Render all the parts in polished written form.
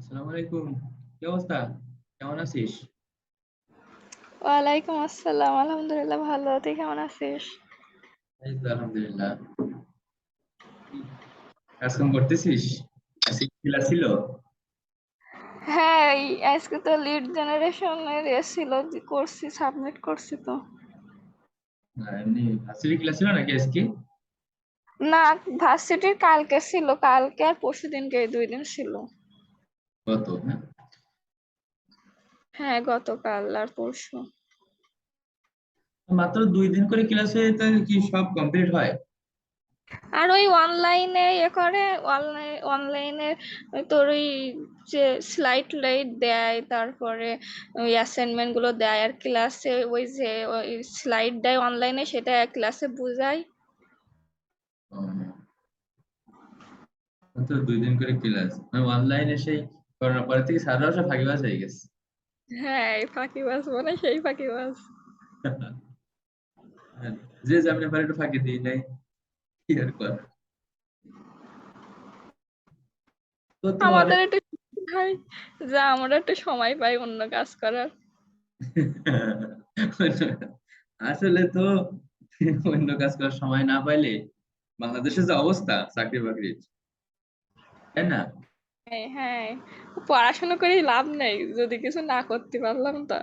আসসালামু আলাইকুম। কি অবস্থা? কেমন আছিস? ওয়ালাইকুম আসসালাম। আলহামদুলিল্লাহ ভালো। তুই কেমন আছিস? এই তো আলহামদুলিল্লাহ। কি কাজকাম করতেছিস? আজকে ক্লাস ছিল? হ্যাঁ, আজকে তো লিড জেনারেশনের ছিল, করছি, সাবমিট করছি তো। না, এমনি ভার্সিটি ক্লাস ছিল নাকি আজকে? না, ভার্সিটির কালকে ছিল, কালকে আর পরশু দিনকে, এই 2 দিন ছিল। গত, হ্যাঁ। হ্যাঁ, গতকাল আর পরশু। মাত্র 2 দিন করে ক্লাসে তো কি সব কমপ্লিট হয়? আর ওই অনলাইনে করে, অনলাইনে তোর ওই যে স্লাইড লাইট দেয়, তারপরে ওই অ্যাসাইনমেন্ট গুলো দেয়, আর ক্লাসে ওই যে ওই স্লাইড দেয় অনলাইনে, সেটা ক্লাসে বুঝায়। ও, মাত্র 2 দিন করে ক্লাস, মানে অনলাইনে সেই করোনার পরে থেকে স্যাররাও সব ফাঁকিবাজ হয়ে গেছে। হ্যাঁ, এই ফাঁকিবাজ মানে সেই ফাঁকিবাজ। আর যে যেমন পারে একটু ফাঁকি দিই নাই, কি আর কর। তো তোমার আমাদের একটু হয়, যা আমরা একটু সময় পাই অন্য কাজ করার। আসলে তো অন্য কাজ করার সময় না পাইলে বাংলাদেশের যে অবস্থা চাকরি বাকরির, তাই না? হ্যাঁ, হ্যাঁ, পড়াশোনা করে লাভ নেই যদি কিছু না করতে পারলাম তো।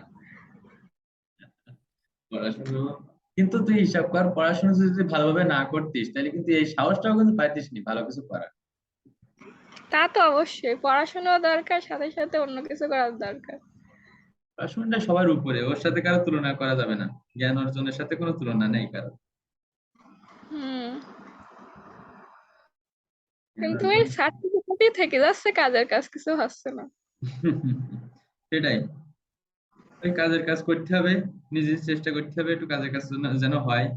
পড়াশোনা, কিন্তু তুই হিসাব কর, পড়াশোনা যদি ভালোভাবে না করতিস তাহলে কিন্তু এই সাহসটাও কিন্তু পাইতিস নি ভালো কিছু করার। তা তো অবশ্যই, পড়াশোনাও দরকার, সাথে সাথে অন্য কিছু করার দরকার। পড়াশোনাটা সবার উপরে, ওর সাথে কারো তুলনা করা যাবে না। জ্ঞান অর্জনের সাথে কোনো তুলনা নেই কারো। হুম। জ্ঞান কিন্তু এই অর্জন সার্টিফিকেটই থেকে যাচ্ছে, কাজের কাজ কিছু হচ্ছে না। সেটাই। ওই কাজের কাজ করতে হবে, নিজের চেষ্টা করতে হবে একটু কাজের কাজ যেন যেন হয়,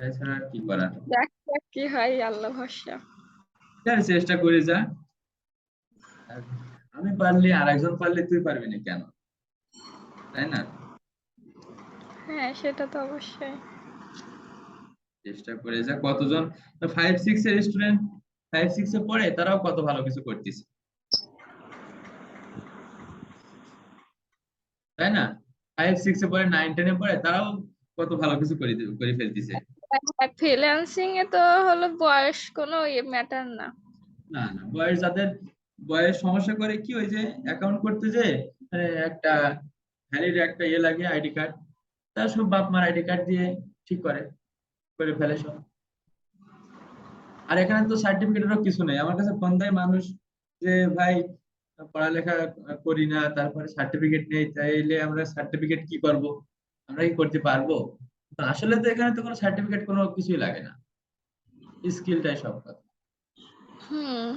এছাড়া আর কি করার। দেখ দেখ কি হয়, আল্লাহ ভরসা। আর চেষ্টা করে যা। আর আমি পারলে আর একজন পারলে তুই পারবি না কেন? তাই না? হ্যাঁ, সেটা তো অবশ্যই। চেষ্টা করে যা। কতজন 5-6 এর স্টুডেন্ট 5-6 এ পড়ে, তারাও কত ভালো কিছু করতেছে, তাই না? 5-6 এ পড়ে, 9-10 এ পড়ে, তারাও কত ভালো কিছু করে করে ফেলতেছে। ফ্রিল্যান্সিং এ তো হলো বয়স কোনো ম্যাটার না। না না, বয়স যাদের, বয়স সমস্যা করে কি, ওই যে অ্যাকাউন্ট করতে যে একটা ভ্যালিড একটা ইয়ে লাগে, আইডি কার্ড, তার সব বাপ মার আইডি কার্ড দিয়ে ঠিক করে করে ফেলে সব। আর এখানে তো সার্টিফিকেটেরও কিছু নেই। আমার কাছে ফোন দেয় মানুষ যে, ভাই পড়ালেখা করি না, তারপরে সার্টিফিকেট নেই, তাইলে আমরা সার্টিফিকেট কি করব, আমরা কি করতে পারবো? তো আসলে তো এখানে তো কোনো সার্টিফিকেট কোনো কিছুই লাগে না, স্কিলটাই সব কথা। হুম।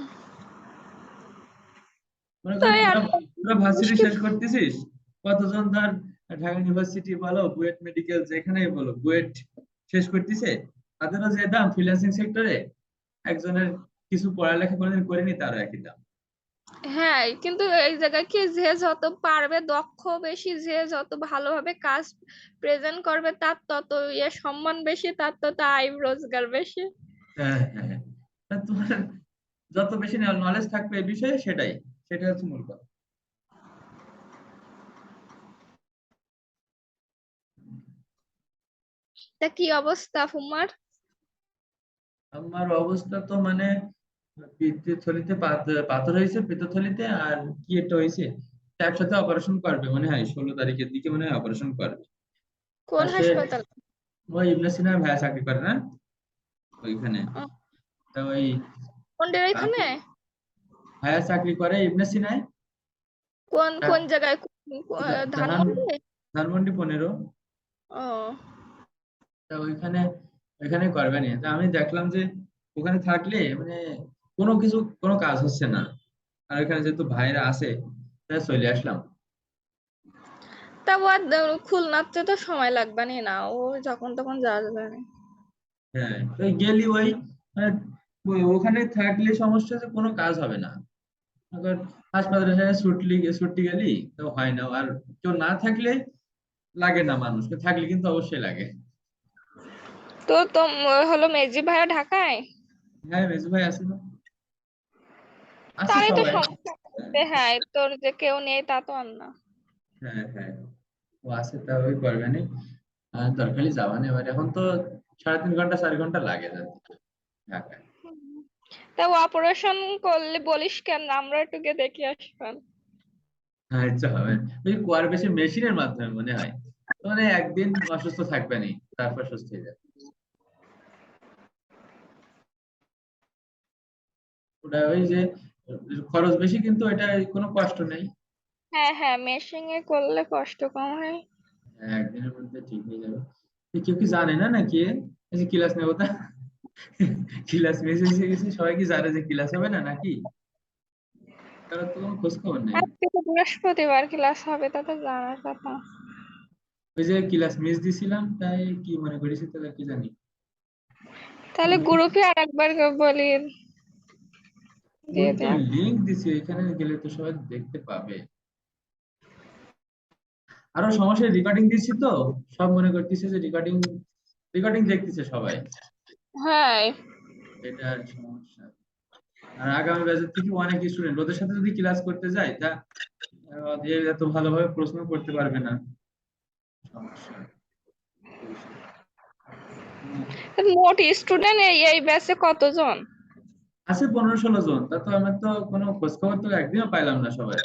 মনে কর তাই আর পুরো পুরো ভার্সিটি মুশকিল। শেষ করতেছিস, কতজন ধর ঢাকা ইউনিভার্সিটি বলো, বুয়েট মেডিকেল, যেখানেই বলো, বুয়েট শেষ করতেছে, তাদেরও যে দাম ফ্রিল্যান্সিং সেক্টরে, একজনের কিছু পড়ালেখা কোনোদিন করেনি তারও একই দাম। হ্যাঁ, কিন্তু এই জায়গায় কি, যে যত পারবে, দক্ষ বেশি, যে যত ভালোভাবে কাজ প্রেজেন্ট করবে, তার তত সম্মান বেশি, তার তত আয় রোজগার বেশি। হ্যাঁ হ্যাঁ হ্যাঁ। তা তোমার যত বেশি নলেজ থাকবে এই বিষয়ে, সেটাই, সেটা হচ্ছে মূল কথা। তা কি অবস্থা তোমার? আমার অবস্থা তো মানে পিত্তথলিতে পাথর হয়েছে পিত্তথলিতে, আর কি একটা হয়েছে, একসাথে অপারেশন করবে মনে হয় 16 তারিখের দিকে, মনে হয় অপারেশন করবে। কোন আর সে হাসপাতাল? ওই ইবনে সিনা ভাইয়া চাকরি করে না ওইখানে। ও, তা ওই কোনটার এখানে? ভাইয়া চাকরি করে ইবনে সিনায়। কোন তা- কোন জায়গায়? ধান ধানমন্ডি? ধানমন্ডি 15। ও। তা ওইখানে, ওইখানে করবে না। তা আমি দেখলাম যে ওখানে থাকলে মানে কোনো কিছু, কোনো কাজ হচ্ছে না। আর ওইখানে যেহেতু ভাইরা আছে, তাই চলে আসলাম। তা ও খুলনাতে তো সময় লাগবে না, ও যখন তখন যাওয়া যাবে না। হ্যাঁ, তো গেলি ওই মানে ওখানে থাকলে সমস্যা যে কোনো কাজ হবে না। আবার হাসপাতালে যায় ছুটলি ছুটতে গেলি তো হয় না। আর কেউ না থাকলে লাগে না, মানুষকে থাকলে কিন্তু অবশ্যই লাগে। তো হলো মেজি ভাইয়া ঢাকায়? হ্যাঁ, মেজু ভাই আছে না। আছে তারই তো সবাই। সমস্যা হচ্ছে। হ্যাঁ, তোর যে কেউ নেই তা তো আর না। হ্যাঁ হ্যাঁ, ও আছে তা ওই করবে না। দরকারি যাওয়া নেই, এবার এখন তো 3.5 ঘন্টা 4 ঘন্টা লাগে যাতে ঢাকায়। হুম। তা অপারেশন করলে বলিস কেন, আমরা একটু গিয়ে দেখে আসবেন। হ্যাঁ ইচ্ছা হবে, ওই কোয়ার বেশি মেশিনের মাধ্যমে মনে হয়। তো মানে একদিন অসুস্থ থাকবে নি, তারপর সুস্থ হয়ে যাবে। ওটা ওই যে খরচ বেশি, কিন্তু এটা কোনো কষ্ট নেই। হ্যাঁ হ্যাঁ, মেশিনে করলে কষ্ট কম হয়। একদিনের মধ্যে ঠিক হয়ে যাবে। কেউ কি জানে না নাকি এই যে ক্লাস নেবো তা? ক্লাস মিস হয়ে গেছে, সবাই কি জানে যে ক্লাস হবে না নাকি? তারা তো কোনো খোঁজ খবর নেই। আজকে তো বৃহস্পতিবার, ক্লাস হবে তা তো জানার কথা। ওই যে ক্লাস মিস দিছিলাম, তাই কি মনে করেছি তাহলে কি জানি। তাহলে গ্রুপে আর একবার বলি দিয়ে গ্রুপ তো দেখ। লিংক দিছি, এখানে গেলে তো সবাই দেখতে পাবে। আরো সমস্যা, রেকর্ডিং দিচ্ছি তো, সব মনে করতেছে যে রেকর্ডিং রেকর্ডিং দেখতেছে সবাই। হ্যাঁ। এটা আর সমস্যা। আর আগামী ব্যাচের থেকে অনেক স্টুডেন্ট, ওদের সাথে যদি ক্লাস করতে যাই তা এত ভালোভাবে প্রশ্ন করতে পারবে না, সমস্যা বেশি। মোট স্টুডেন্ট এই এই ব্যাচে কতজন? আছে 15-16 জন, তা তো আমার তো কোনো খোঁজ খবর তো একদিনও পাইলাম না সবাই।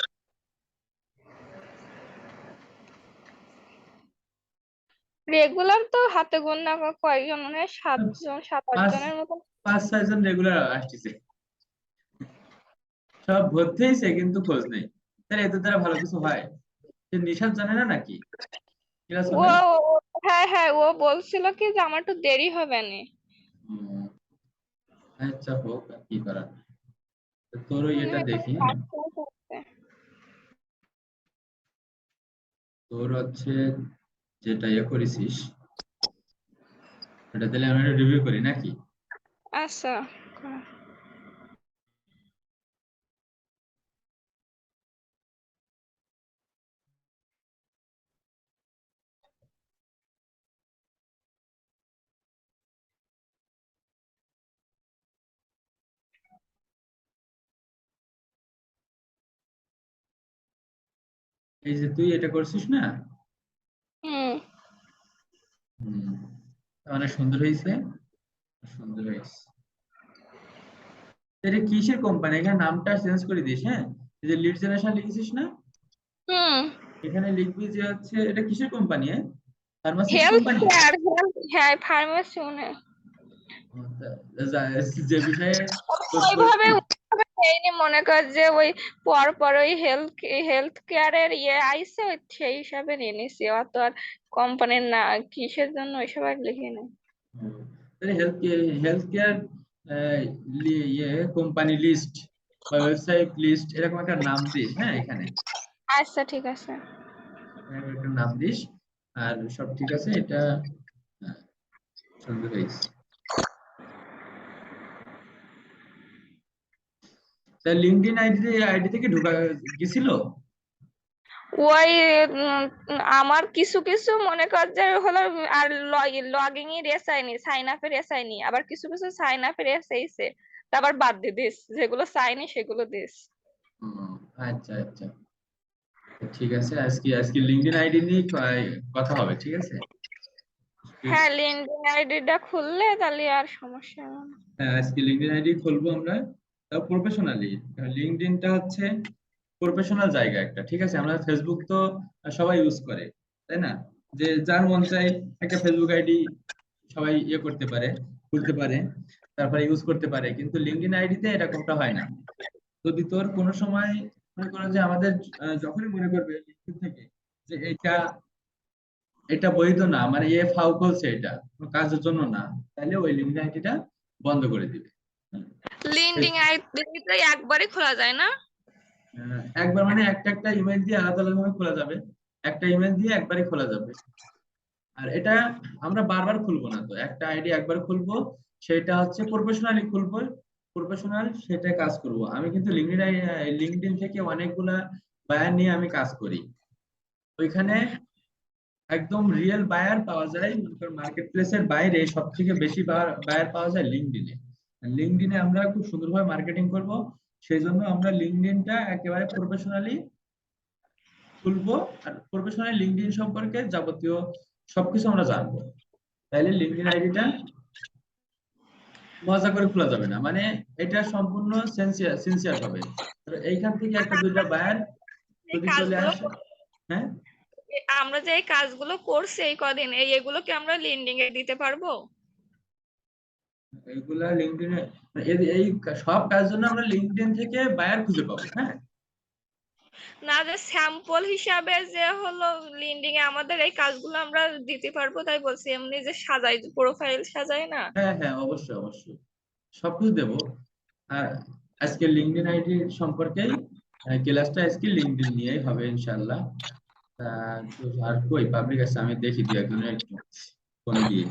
রেগুলার তো হাতে গোনা কয়েকজন, মানে 7 জন 7-8 পাঁচ জনের মতো। 5-6 জন রেগুলার আসতেছে, সব ভর্তি হয়েছে কিন্তু খোঁজ নেই। তাহলে এদের দ্বারা ভালো কিছু হয়? যে নিশাদ জানে না নাকি ক্লাস ও হবে? হ্যাঁ হ্যাঁ, ও বলছিল কি যে আমার একটু দেরি হবে না। হুম, আচ্ছা হোক, আর কি করার। তো তোর ওই মনে এটা হয় কোনো দেখি, কাজ টাজ করতে। তোর হচ্ছে যেটা ইয়ে করেছিস ওটা তাহলে আমরা রিভিউ করি নাকি? আচ্ছা। এই যে তুই এটা করছিস না? হুম। হুম, অনেক সুন্দর হয়েছে, সুন্দর হয়েছে। এটা কিসের কোম্পানি? এখানে নামটা চেঞ্জ করে দিস, হ্যাঁ। এই যে লিড জেনারেশন লিখেছিস না, হুম। এখানে লিখবি যে হচ্ছে এটা কিসের company? Pharmaceutical health company. Care, health, হ্যাঁ ফার্মেসি মনে হয়। যে বিষয়ে কোর্স ওইভাবে করবি। ওইভাবে নেইনি, মনে কর যে ওই পর পর ওই হেলথ হেলথ কেয়ারের ইয়ে আইসে, ওই সেই হিসাবে নিয়ে নিছি, অত আর কোম্পানির না কিসের জন্য ওইসব আর লিখিনি। তাহলে হেলথ কেয়ার ইয়ে কোম্পানি লিস্ট বা ওয়েবসাইট লিস্ট এরকম একটা নাম দিস, হ্যাঁ এখানে আচ্ছা ঠিক আছে। এরকম একটা নাম দিস। আর সব ঠিক আছে এটা। হ্যাঁ, সুন্দর হয়েছে। তা লিঙ্কডইন আইডি থেকে ঢোকা গেছিল? ওই আমার কিছু কিছু মনে কর যে হলো, আর লগইন এর এসআইনি, সাইন আপের এসআইনি, আবার কিছু কিছু সাইন আপের এসআইছে, তারপর বাদ দিয়ে দিস, যেগুলো সাইনি সেগুলো দিস। হুম, আচ্ছা আচ্ছা, ঠিক আছে। আজকে আজকে লিঙ্কডইন আইডি নিয়ে কথা হবে, ঠিক আছে। হ্যাঁ, লিঙ্কডইন আইডিটা খুললে তাহলে আর সমস্যা হবে না। হ্যাঁ, আজকে লিঙ্কডইন আইডি খুলবো আমরা, তাও প্রফেশনালি। লিঙ্কডইনটা হচ্ছে প্রফেশনাল জায়গা একটা, ঠিক আছে। আমরা ফেসবুক তো সবাই ইউজ করে, তাই না? যে যার মন চাই একটা ফেসবুক আইডি সবাই ইয়ে করতে পারে, খুলতে পারে, তারপরে ইউজ করতে পারে, কিন্তু লিঙ্কডইন আইডিতে এরকমটা হয় না। যদি তোর কোনো সময় মনে করো যে আমাদের যখনই মনে করবে লিঙ্কডইন থেকে যে এটা এটা বৈধ না, মানে এ ফাউ করছে, এটা কোনো কাজের জন্য না, তাহলে ওই লিঙ্কডইন আইডিটা বন্ধ করে দিবে। লিঙ্কডইন আইডি তো একবারই খোলা যায় না? একবার মানে একটা একটা ইমেল দিয়ে আলাদা আলাদা ভাবে খোলা যাবে, একটা ইমেল দিয়ে একবারই খোলা যাবে। আর এটা আমরা বারবার খুলবো না, তো একটা আইডি একবার খুলবো, সেটা হচ্ছে প্রফেশনালি খুলবো, প্রফেশনাল সেটা কাজ করব। আমি কিন্তু লিঙ্কডইন থেকে অনেকগুলা বায়ার নিয়ে আমি কাজ করি, ওইখানে একদম রিয়েল বায়ার পাওয়া যায়। মার্কেট প্লেসের বাইরে সব থেকে বেশি বায়ার পাওয়া যায় লিঙ্কডইনে। লিঙ্কডইনে আমরা খুব সুন্দরভাবে মার্কেটিং করব, সেই জন্য আমরা লিঙ্কডইনটা একেবারে প্রফেশনালি খুলবো, আর প্রফেশনালি লিঙ্কডইন সম্পর্কে যাবতীয় সবকিছু আমরা জানবো। তাইলে লিঙ্কডইন আইডিটা মজা করে খোলা যাবে না, মানে এটা সম্পূর্ণ সিনসিয়ার হবে। তো এইখান থেকে একটা দুইটা বায়ার এই যদি চলে কাজগুলো আসে, হ্যাঁ আমরা যে এই কাজগুলো করছি এই কদিন, এগুলো কি আমরা লিঙ্কডিন এ দিতে পারবো? এইগুলা লিঙ্কডইনে এই সব কাজের জন্য আমরা লিঙ্কডইন থেকে বায়ার খুঁজে পাবো। হ্যাঁ, না, যে স্যাম্পল হিসাবে যে হলো লিঙ্কডিন এ আমাদের এই কাজগুলো আমরা দিতে পারবো তাই বলছি, এমনি যে সাজাই, প্রোফাইল সাজাই না। হ্যাঁ, হ্যাঁ, অবশ্যই অবশ্যই সবকিছু দেবো। আর আজকে লিঙ্কডইন আইডি সম্পর্কেই ক্লাসটা আজকে লিঙ্কডইন নিয়েই হবে ইনশাল্লাহ। তো আর কই পাবলিক আছে, আমি দেখি দু একজনের একটু ফোন দিয়ে।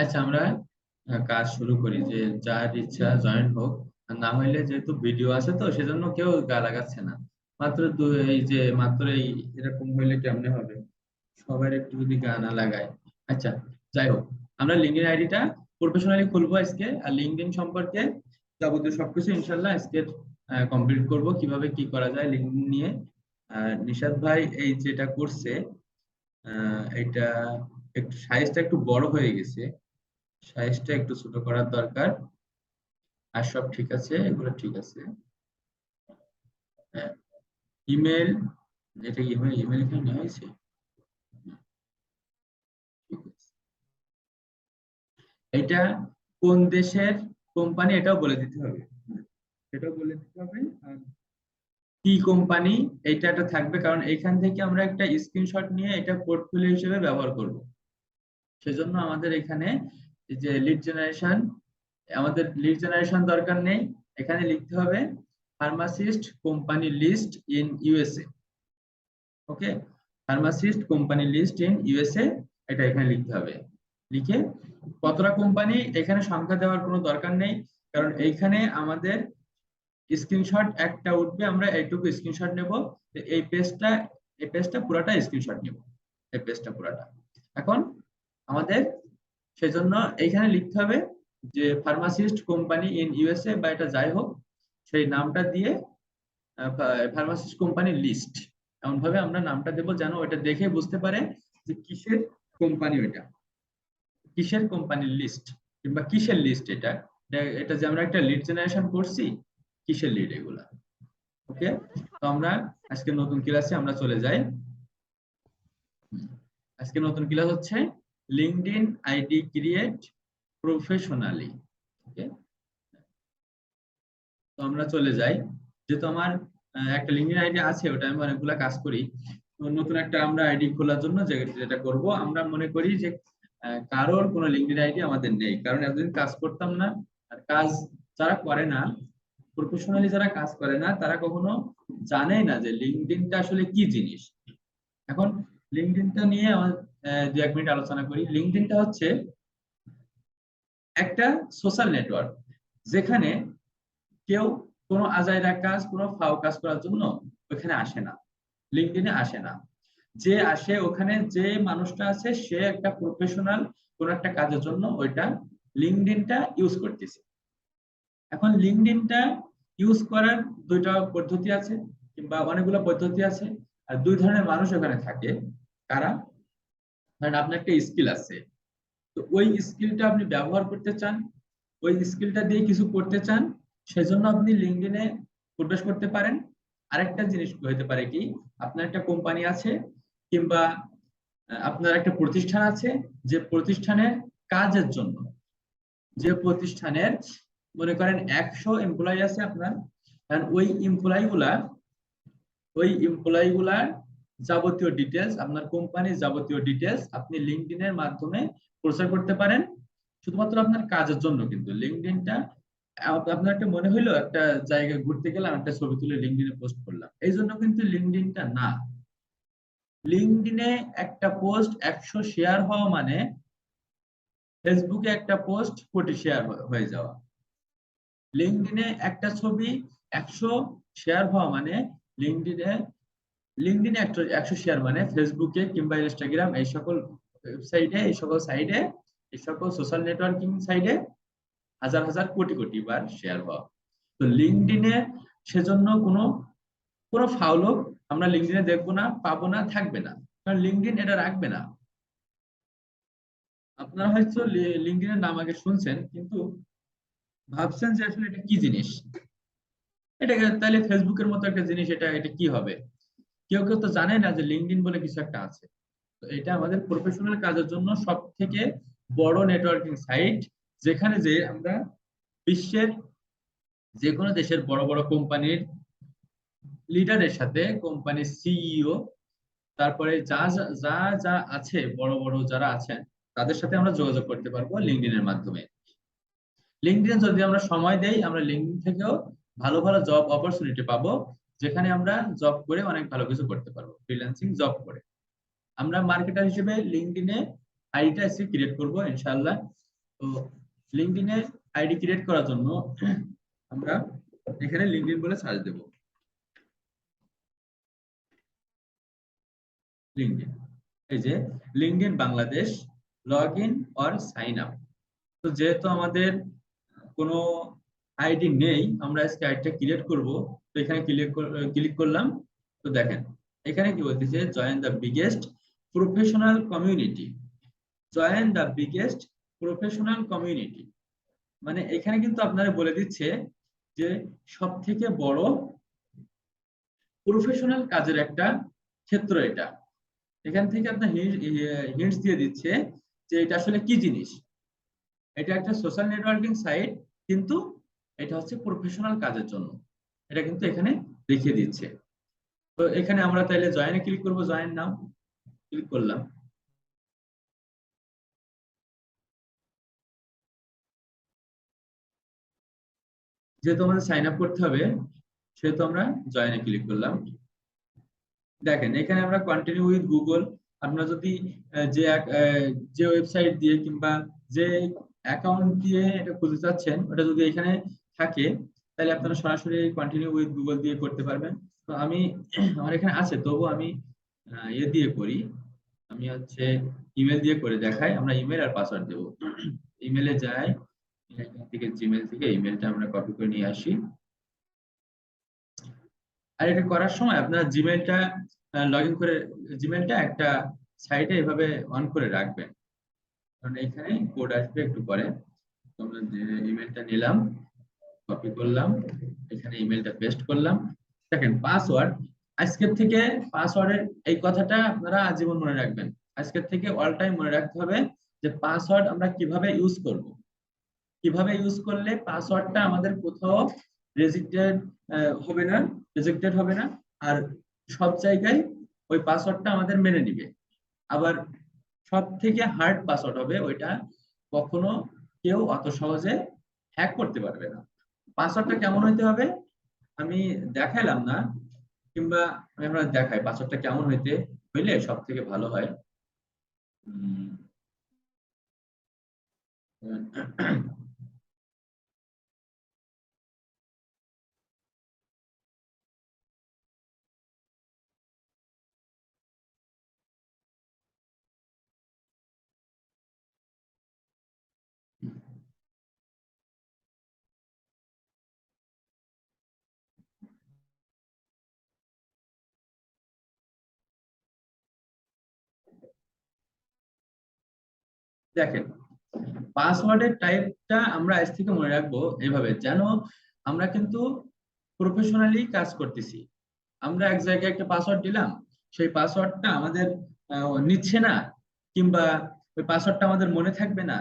আচ্ছা, আমরা কাজ শুরু করি, যে যার ইচ্ছা জয়েন হোক। আর না হইলে যেহেতু ভিডিও আছে তো সেজন্য কেউ গা লাগাচ্ছে না। মাত্র এই যে মাত্র এই এরকম হইলে কেমনে হবে, সবার একটু যদি গা না লাগায়। আচ্ছা, যাই হোক, আমরা লিঙ্কডইন আইডিটা প্রফেশনালি খুলবো আজকে, আর লিঙ্কডইন সম্পর্কে যাবতীয় সবকিছু ইনশাল্লাহ আজকে কমপ্লিট করব, কিভাবে কি করা যায় লিঙ্কডইন নিয়ে। আর নিশাদ ভাই এই যেটা করছে, এটা একটু সাইজটা একটু বড় হয়ে গেছে, সাইজটা একটু ছোট করার দরকার। আর সব ঠিক আছে, এগুলো ঠিক আছে। ইমেল, এটা ইমেল ইমেল এখানে নেওয়া হয়েছে, ঠিক আছে। এটা কোন দেশের কোম্পানি এটাও বলে দিতে হবে, সেটাও বলে দিতে হবে। আর কি কোম্পানি এটা একটা থাকবে, কারণ এখান থেকে আমরা একটা স্ক্রিনশট নিয়ে এটা পোর্টফোলিও হিসেবে ব্যবহার করব। সেজন্য আমাদের এখানে এই যে লিড জেনারেশন, আমাদের লিড জেনারেশন দরকার নেই, এখানে লিখতে হবে pharmacist company list in USA. Okay, pharmacist company list in USA, এটা এখানে লিখতে হবে। লিখে কতটা কোম্পানি এখানে সংখ্যা দেওয়ার কোনো দরকার নেই, কারণ এইখানে আমাদের স্ক্রিনশট একটা উঠবে, আমরা এইটুকু স্ক্রিনশট নেব। এই পেজটা পুরাটা স্ক্রিনশট নেব, এই পেজটা পুরাটা। এখন আমাদের সেজন্য এইখানে লিখতে হবে যে ফার্মাসিস্ট কোম্পানি ইন ইউএসএ, বা এটা যাই হোক সেই নামটা দিয়ে ফার্মাসিস্ট কোম্পানি লিস্ট, এমন ভাবে আমরা নামটা দেবো যেন ওটা দেখে বুঝতে পারে যে কিসের কোম্পানি, ওইটা কিসের কোম্পানির লিস্ট, কিংবা কিসের লিস্ট এটা। এটা যে আমরা একটা লিড জেনারেশন করছি, কিসের লিড এগুলা। ওকে, তো আমরা আজকে নতুন ক্লাসে আমরা চলে যাই। আজকে নতুন ক্লাস হচ্ছে লিঙ্কডইন আইডি ক্রিয়েট প্রফেশনালি। ওকে, তো আমরা চলে যাই। যেহেতু আমার একটা লিঙ্কডইন আইডি আছে, ওটা আমি অনেকগুলা কাজ করি। তো নতুন একটা আমরা আইডি খোলার জন্য যেটা করব, আমরা মনে করি যে কারোর কোনো লিঙ্কডইন আইডি আমাদের নেই, কারণ এতদিন কাজ করতাম না। আর কাজ যারা করে না, প্রফেশনালি যারা কাজ করে না, তারা কখনো জানেই না যে লিঙ্কডইনটা আসলে কি জিনিস। এখন লিঙ্কডইনটা নিয়ে আমার 2-1 মিনিট আলোচনা করি। লিঙ্কডইনটা হচ্ছে একটা সোশ্যাল নেটওয়ার্ক, যেখানে কেউ কোনো আজাইরা কাজ, কোনো ফাও কাজ করার জন্য ওখানে আসে না, লিঙ্কডইনে আসে না। যে আসে ওখানে, যে মানুষটা আছে সে একটা প্রফেশনাল কোন একটা কাজের জন্য ওইটা লিঙ্কডইনটা ইউজ করতেছে। এখন লিঙ্কডইনটা ইউজ করার দুইটা পদ্ধতি আছে, কিংবা অনেকগুলো পদ্ধতি আছে। আর দুই ধরনের মানুষ ওখানে থাকে। কারা? ধরেন আপনার একটা স্কিল আছে, তো ওই স্কিলটা আপনি ব্যবহার করতে চান, ওই স্কিলটা দিয়ে কিছু করতে চান, সেজন্য আপনি লিঙ্কডইনে প্রবেশ করতে পারেন। আরেকটা জিনিস হতে পারে কি, আপনার একটা কোম্পানি আছে কিংবা আপনার একটা প্রতিষ্ঠান আছে, যে প্রতিষ্ঠানের কাজের জন্য, যে প্রতিষ্ঠানের মনে করেন 100 এমপ্লয়ি আছে আপনার, আর ওই এমপ্লয়ি গুলার যাবতীয় ডিটেলস, আপনার কোম্পানির যাবতীয় ডিটেলস আপনি লিঙ্কডইনের মাধ্যমে প্রচার করতে পারেন, শুধুমাত্র আপনার কাজের জন্য। কিন্তু লিঙ্কডইনটা আপনার একটা মনে হইলো একটা জায়গায় ঘুরতে গেলাম, একটা ছবি তুলে লিঙ্কডইনে পোস্ট করলাম, এই জন্য কিন্তু লিঙ্কডইনটা না। লিঙ্কডইনে একটা পোস্ট 100 শেয়ার হওয়া মানে ফেসবুকে একটা পোস্ট 40 শেয়ার হয়ে যাওয়া। লিঙ্কডইনে একটা ছবি 100 শেয়ার হওয়া মানে লিঙ্কডইনে লিঙ্কডইনে 100 শেয়ার মানে ফেসবুকে কিংবা ইনস্টাগ্রাম, এই সকল ওয়েবসাইটে, এই সকল সাইটে, এই সকল সোশ্যাল নেটওয়ার্কিং সাইটে হাজার হাজার কোটি কোটি বার শেয়ার হওয়া। তো লিঙ্কডইনে সেজন্য কোনো কোনো ফাউলও আমরা লিঙ্কডইনে দেখবো না, পাবো না, থাকবে না, কারণ লিঙ্কডইন এটা রাখবে না। আপনারা হয়তো লিঙ্কডইনের নাম আগে শুনছেন, কিন্তু ভাবছেন যে আসলে এটা কি জিনিস, এটা তাহলে ফেসবুকের মতো একটা জিনিস, এটা এটা কি হবে। কেউ কেউ তো জানে না যে লিঙ্কডইন বলে কিছু একটা আছে। তো এটা আমাদের প্রফেশনাল কাজের জন্য সব থেকে বড় নেটওয়ার্কিং সাইট, যেখানে যে আমরা বিশ্বের যে কোনো দেশের বড় বড় কোম্পানির লিডারের সাথে, কোম্পানির সিইও, তারপরে যা যা যা যা আছে, বড় বড় যারা আছেন তাদের সাথে আমরা যোগাযোগ করতে পারবো লিঙ্কডইনের মাধ্যমে। লিঙ্কডইনে যদি আমরা সময় দেই, আমরা লিঙ্কডইন থেকেও ভালো ভালো জব অপরচুনিটি পাবো, যেখানে আমরা জব করে অনেক ভালো কিছু করতে পারবো, ফ্রিল্যান্সিং জব করে। আমরা মার্কেটার হিসেবে লিঙ্কডইনে আইডিটা এসে ক্রিয়েট করবো ইনশাআল্লাহ। তো লিঙ্কডইনে আইডি ক্রিয়েট করার জন্য আমরা এখানে লিঙ্কডইন বলে সার্চ দেব, লিঙ্কডইন, এই যে LinkedIn Bangladesh, log in or sign up. তো যেহেতু আমাদের কোনো আইডি নেই, আমরা আজকে আইডিটা ক্রিয়েট করব। তো এখানে ক্লিক করলাম। তো দেখেন এখানে কি বলতেছে, join the biggest professional community. Join the biggest professional community মানে এখানে কিন্তু আপনারা বলে দিচ্ছে যে সব থেকে বড় প্রফেশনাল কাজের একটা ক্ষেত্র এটা। এখান থেকে আপনার হিন্টস দিয়ে দিচ্ছে যে এটা আসলে কি জিনিস। এটা একটা সোশ্যাল নেটওয়ার্কিং সাইট, কিন্তু এটা হচ্ছে প্রফেশনাল কাজের জন্য, এটা কিন্তু এখানে দেখিয়ে দিচ্ছে। তো এখানে আমরা তাইলে জয়েনে ক্লিক করব, জয়েন নাও ক্লিক করলাম। যেহেতু আমাদের সাইন আপ করতে হবে, সেহেতু আমরা জয়েনে ক্লিক করলাম। দেখেন এখানে আমরা কন্টিনিউ উইথ গুগল, আপনারা যদি যে ওয়েবসাইট দিয়ে কিংবা যে অ্যাকাউন্ট দিয়ে এটা খুলতে চাচ্ছেন, ওটা যদি এখানে থাকে, তাহলে আপনারা সরাসরি কন্টিনিউ উইথ গুগল দিয়ে করতে পারবেন। তো আমি আমার এখানে আছে, তবু আমি ইয়ে দিয়ে করি, আমি হচ্ছে ইমেল দিয়ে করে দেখাই। আমরা ইমেল আর পাসওয়ার্ড দেবো। ইমেলে যাই, এখান থেকে জিমেল থেকে ইমেলটা আমরা কপি করে নিয়ে আসি। আর এটা করার সময় আপনার জিমেলটা লগ ইন করে, জিমেলটা একটা সাইটে এভাবে অন করে রাখবেন, কারণ এখানে কোড আসবে একটু পরে। তো আমরা যে ইমেলটা নিলাম, কপি করলাম, এখানে ইমেলটা পেস্ট করলাম। দেখেন পাসওয়ার্ড, আজকের থেকে পাসওয়ার্ডের এই কথাটা আপনারা আজীবন মনে রাখবেন। আজকের থেকে অল টাইম মনে রাখতে হবে যে পাসওয়ার্ড আমরা কিভাবে ইউজ করব, কিভাবে ইউজ করলে পাসওয়ার্ডটা আমাদের কোথাও রেজিস্ট্রেড হবে না, রিজেক্টেড হবে না, আর সব জায়গায় ওই পাসওয়ার্ডটা আমাদের মেনে নিবে। আবার সব থেকে হার্ড পাসওয়ার্ড হবে ওইটা, কখনো কেউ অত সহজে হ্যাক করতে পারবে না। পাসওয়ার্ডটা কেমন হইতে হবে আমি দেখাইলাম না, কিংবা আমি আমরা দেখাই পাসওয়ার্ডটা কেমন হইলে সব থেকে ভালো হয়। দেখেন পাসওয়ার্ডের টাইপটা আমরা আজ থেকে মনে রাখবো এভাবে, যেন আমরা কিন্তু প্রফেশনালি কাজ করতেছি। আমরা এক জায়গায় একটা পাসওয়ার্ড দিলাম, সেই পাসওয়ার্ডটা আমাদের নিচ্ছে না, কিংবা ওই পাসওয়ার্ডটা আমাদের মনে থাকবে না,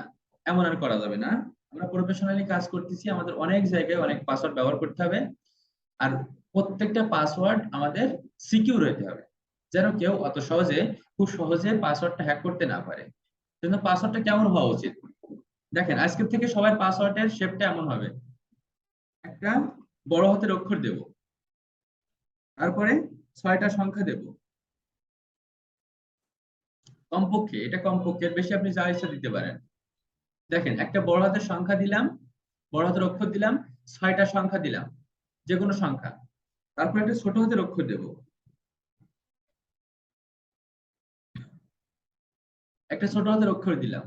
এমন আর করা যাবে না। আমরা প্রফেশনালি কাজ করতেছি, আমাদের অনেক জায়গায় অনেক পাসওয়ার্ড ব্যবহার করতে হবে। আর প্রত্যেকটা পাসওয়ার্ড আমাদের সিকিউর হতে হবে, যেন কেউ অত সহজে, খুব সহজে পাসওয়ার্ডটা হ্যাক করতে না পারে। জন্য পাসওয়ার্ডটা কেমন হওয়া উচিত? দেখেন, আজকের থেকে সবার পাসওয়ার্ডের শেপটা এমন হবে, একটা বড় হাতের অক্ষর দেব, তারপরে 6টা সংখ্যা দেব, কমপক্ষে, এটা কমপক্ষে, এর বেশি আপনি যা ইচ্ছা দিতে পারেন। দেখেন, একটা বড় হাতের সংখ্যা দিলাম, বড় হাতের অক্ষর দিলাম, 6টা সংখ্যা দিলাম, যে কোনো সংখ্যা, তারপর একটা ছোট হাতের অক্ষর দেব, একটা ছোট হাতের অক্ষর দিলাম,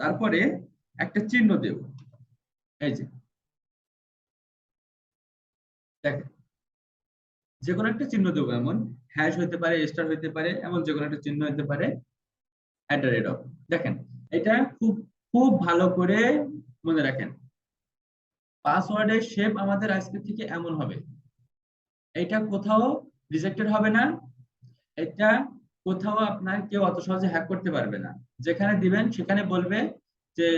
তারপরে একটা চিহ্ন দেব। এই যে দেখেন, যে কোনো একটা চিহ্ন দেবো, এমন হ্যাশ হইতে পারে, স্টার হইতে পারে, এমন যে কোনো একটা চিহ্ন হইতে পারে, অ্যাট দ্য রেট অফ। দেখেন, এটা খুব খুব ভালো করে মনে রাখেন, পাসওয়ার্ডের শেপ আমাদের আজকে থেকে এমন হবে, এটা কোথাও রিজেক্টেড হবে না, এটা কোথাও আপনার কেউ অত সহজে হ্যাক করতে পারবে না। যেখানে দিবেন সেখানে বলবে যে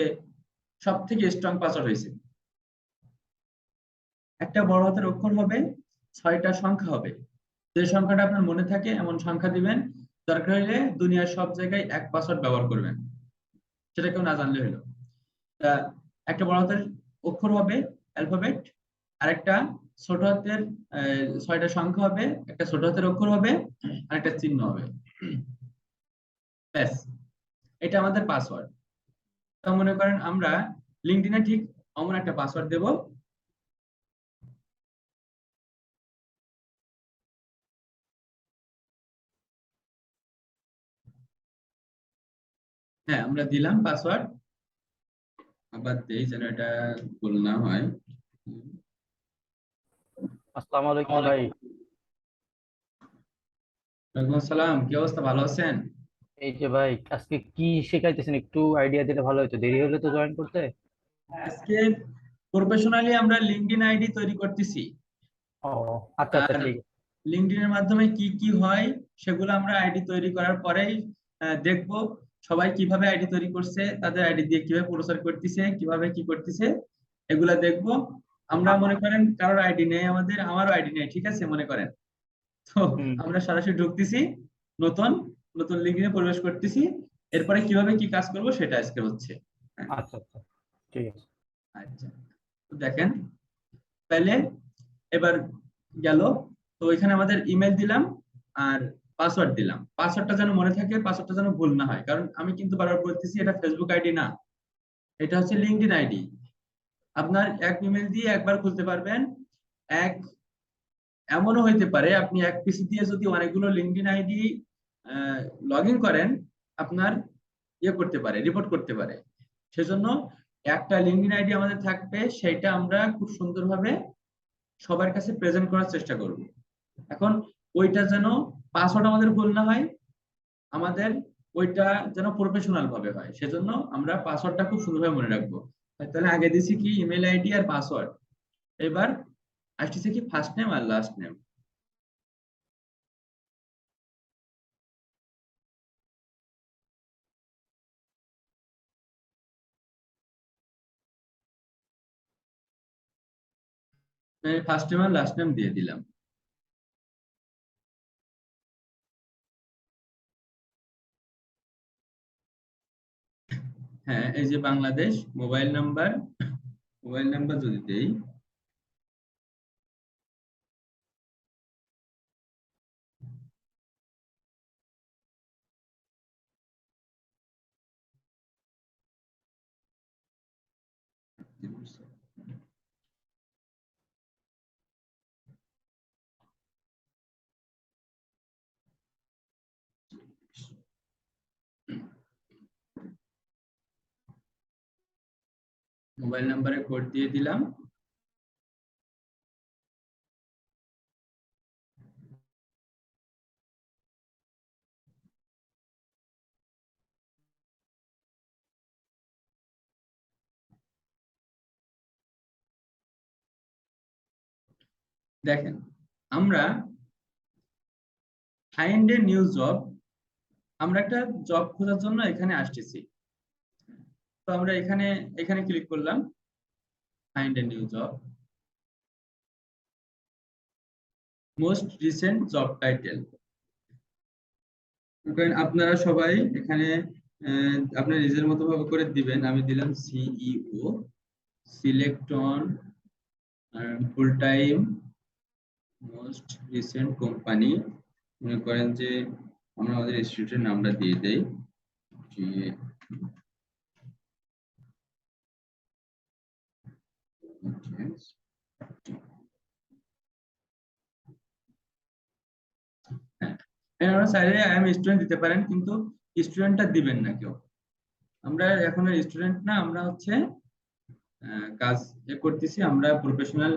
সব থেকে স্ট্রং পাসওয়ার্ড হয়েছে। একটা বড় হাতের অক্ষর হবে, 6টা সংখ্যা হবে, যে সংখ্যাটা আপনার মনে থাকে এমন সংখ্যা দিবেন। দরকার হলে দুনিয়ার সব জায়গায় এক পাসওয়ার্ড ব্যবহার করবেন, সেটা কেউ না জানলে হলো। তা একটা বড় হাতের অক্ষর হবে, অ্যালফাবেট, আর একটা ছোট হাতের 6টা সংখ্যা হবে, একটা ছোট হাতের অক্ষর হবে, আর একটা চিহ্ন হবে। ব্যাস, এটা আমাদের পাসওয়ার্ড। তা মনে করেন আমরা লিঙ্কডইনে ঠিক অমন একটা পাসওয়ার্ড দেব। হ্যাঁ, আমরা দিলাম পাসওয়ার্ড, আবার দেই যেন এটা ভুল না হয়। আসসালামু আলাইকুম ভাই। ওয়ালাইকুম আসসালাম, কি অবস্থা, ভালো আছেন? এই যে ভাই, আজকে কি শেখাইতেছেন একটু আইডিয়া দিলে ভালো হতো, দেরি হলে তো জয়েন করতে। আজকে প্রফেশনালি আমরা লিঙ্কডইন আইডি তৈরি করতেছি। ও আচ্ছা আচ্ছা, আর ঠিক আছে। লিঙ্কডইনের মাধ্যমে কি কি হয় সেগুলো আমরা আইডি তৈরি করার পরেই দেখব। সবাই কিভাবে আইডি তৈরি করছে, তাদের আইডি দিয়ে কিভাবে প্রচার করতেছে, কিভাবে কি করতেছে, এগুলা দেখব। আমরা মনে করেন কারোর আইডি নেই, আমারও আইডি নেই, ঠিক আছে মনে করেন। তো হুম। আমরা সরাসরি ঢুকতেছি, নতুন নতুন লিঙ্কডইনে প্রবেশ করতেছি, এরপরে কিভাবে কি কাজ করব সেটা আজকে হচ্ছে। হ্যাঁ, আচ্ছা আচ্ছা, ঠিক আছে। আচ্ছা, তো দেখেন, তাহলে এবার গেল। তো এখানে আমাদের ইমেল দিলাম, আর পাসওয়ার্ড দিলাম। পাসওয়ার্ডটা যেন মনে থাকে, পাসওয়ার্ডটা যেন ভুল না হয়, কারণ আমি কিন্তু বারবার বলতেছি এটা ফেসবুক আইডি না, এটা হচ্ছে লিঙ্কডইন আইডি। আপনার এক ইমেল দিয়ে একবার খুলতে পারবেন। এক এমনও হইতে পারে আপনি এক পিসি দিয়ে যদি অনেকগুলো লিঙ্কডইন আইডি লগ ইন করেন, আপনার ইয়ে করতে পারে, রিপোর্ট করতে পারে। সেজন্য একটা লিঙ্কডইন আইডি আমাদের থাকবে, সেটা আমরা খুব সুন্দরভাবে সবার কাছে প্রেজেন্ট করার চেষ্টা করব। এখন ওইটা যেন পাসওয়ার্ড আমাদের ভুল না হয়, আমাদের ওইটা যেন প্রফেশনাল ভাবে হয়, সেজন্য আমরা পাসওয়ার্ডটা খুব সুন্দরভাবে মনে রাখবো। তাহলে আগে দিছি কি ইমেল আইডি আর পাসওয়ার্ড, এবার আসতেছে কি ফার্স্ট নেম আর লাস্ট নেম। ফার্স্ট নেম আর লাস্ট নেম দিয়ে দিলাম। হ্যাঁ, এই যে Bangladesh, mobile number, mobile number যদি দেই, মোবাইল নাম্বারে কোড দিয়ে দিলাম। দেখেন, আমরা ফাইন্ড এ নিউ জব, আমরা একটা জব খোঁজার জন্য এখানে আসতেছি। তো আমরা এখানে এখানে ক্লিক করলাম, find a new job, most recent job title. আপনারা সবাই এখানে আপনার নিজের মতো ভাবে করে দিবেন। আমি দিলাম CEO, select on full time most recent company. মনে করেন যে আমরা আমাদের ইনস্টিটিউটের নামটা দিয়ে দেই, আমরা চাইলে আই এম স্টুডেন্ট দিতে পারেন, কিন্তু স্টুডেন্টটা দিবেন না কেউ। আমরা এখন স্টুডেন্ট না, আমরা হচ্ছে কাজ করতেছি, আমরা প্রফেশনাল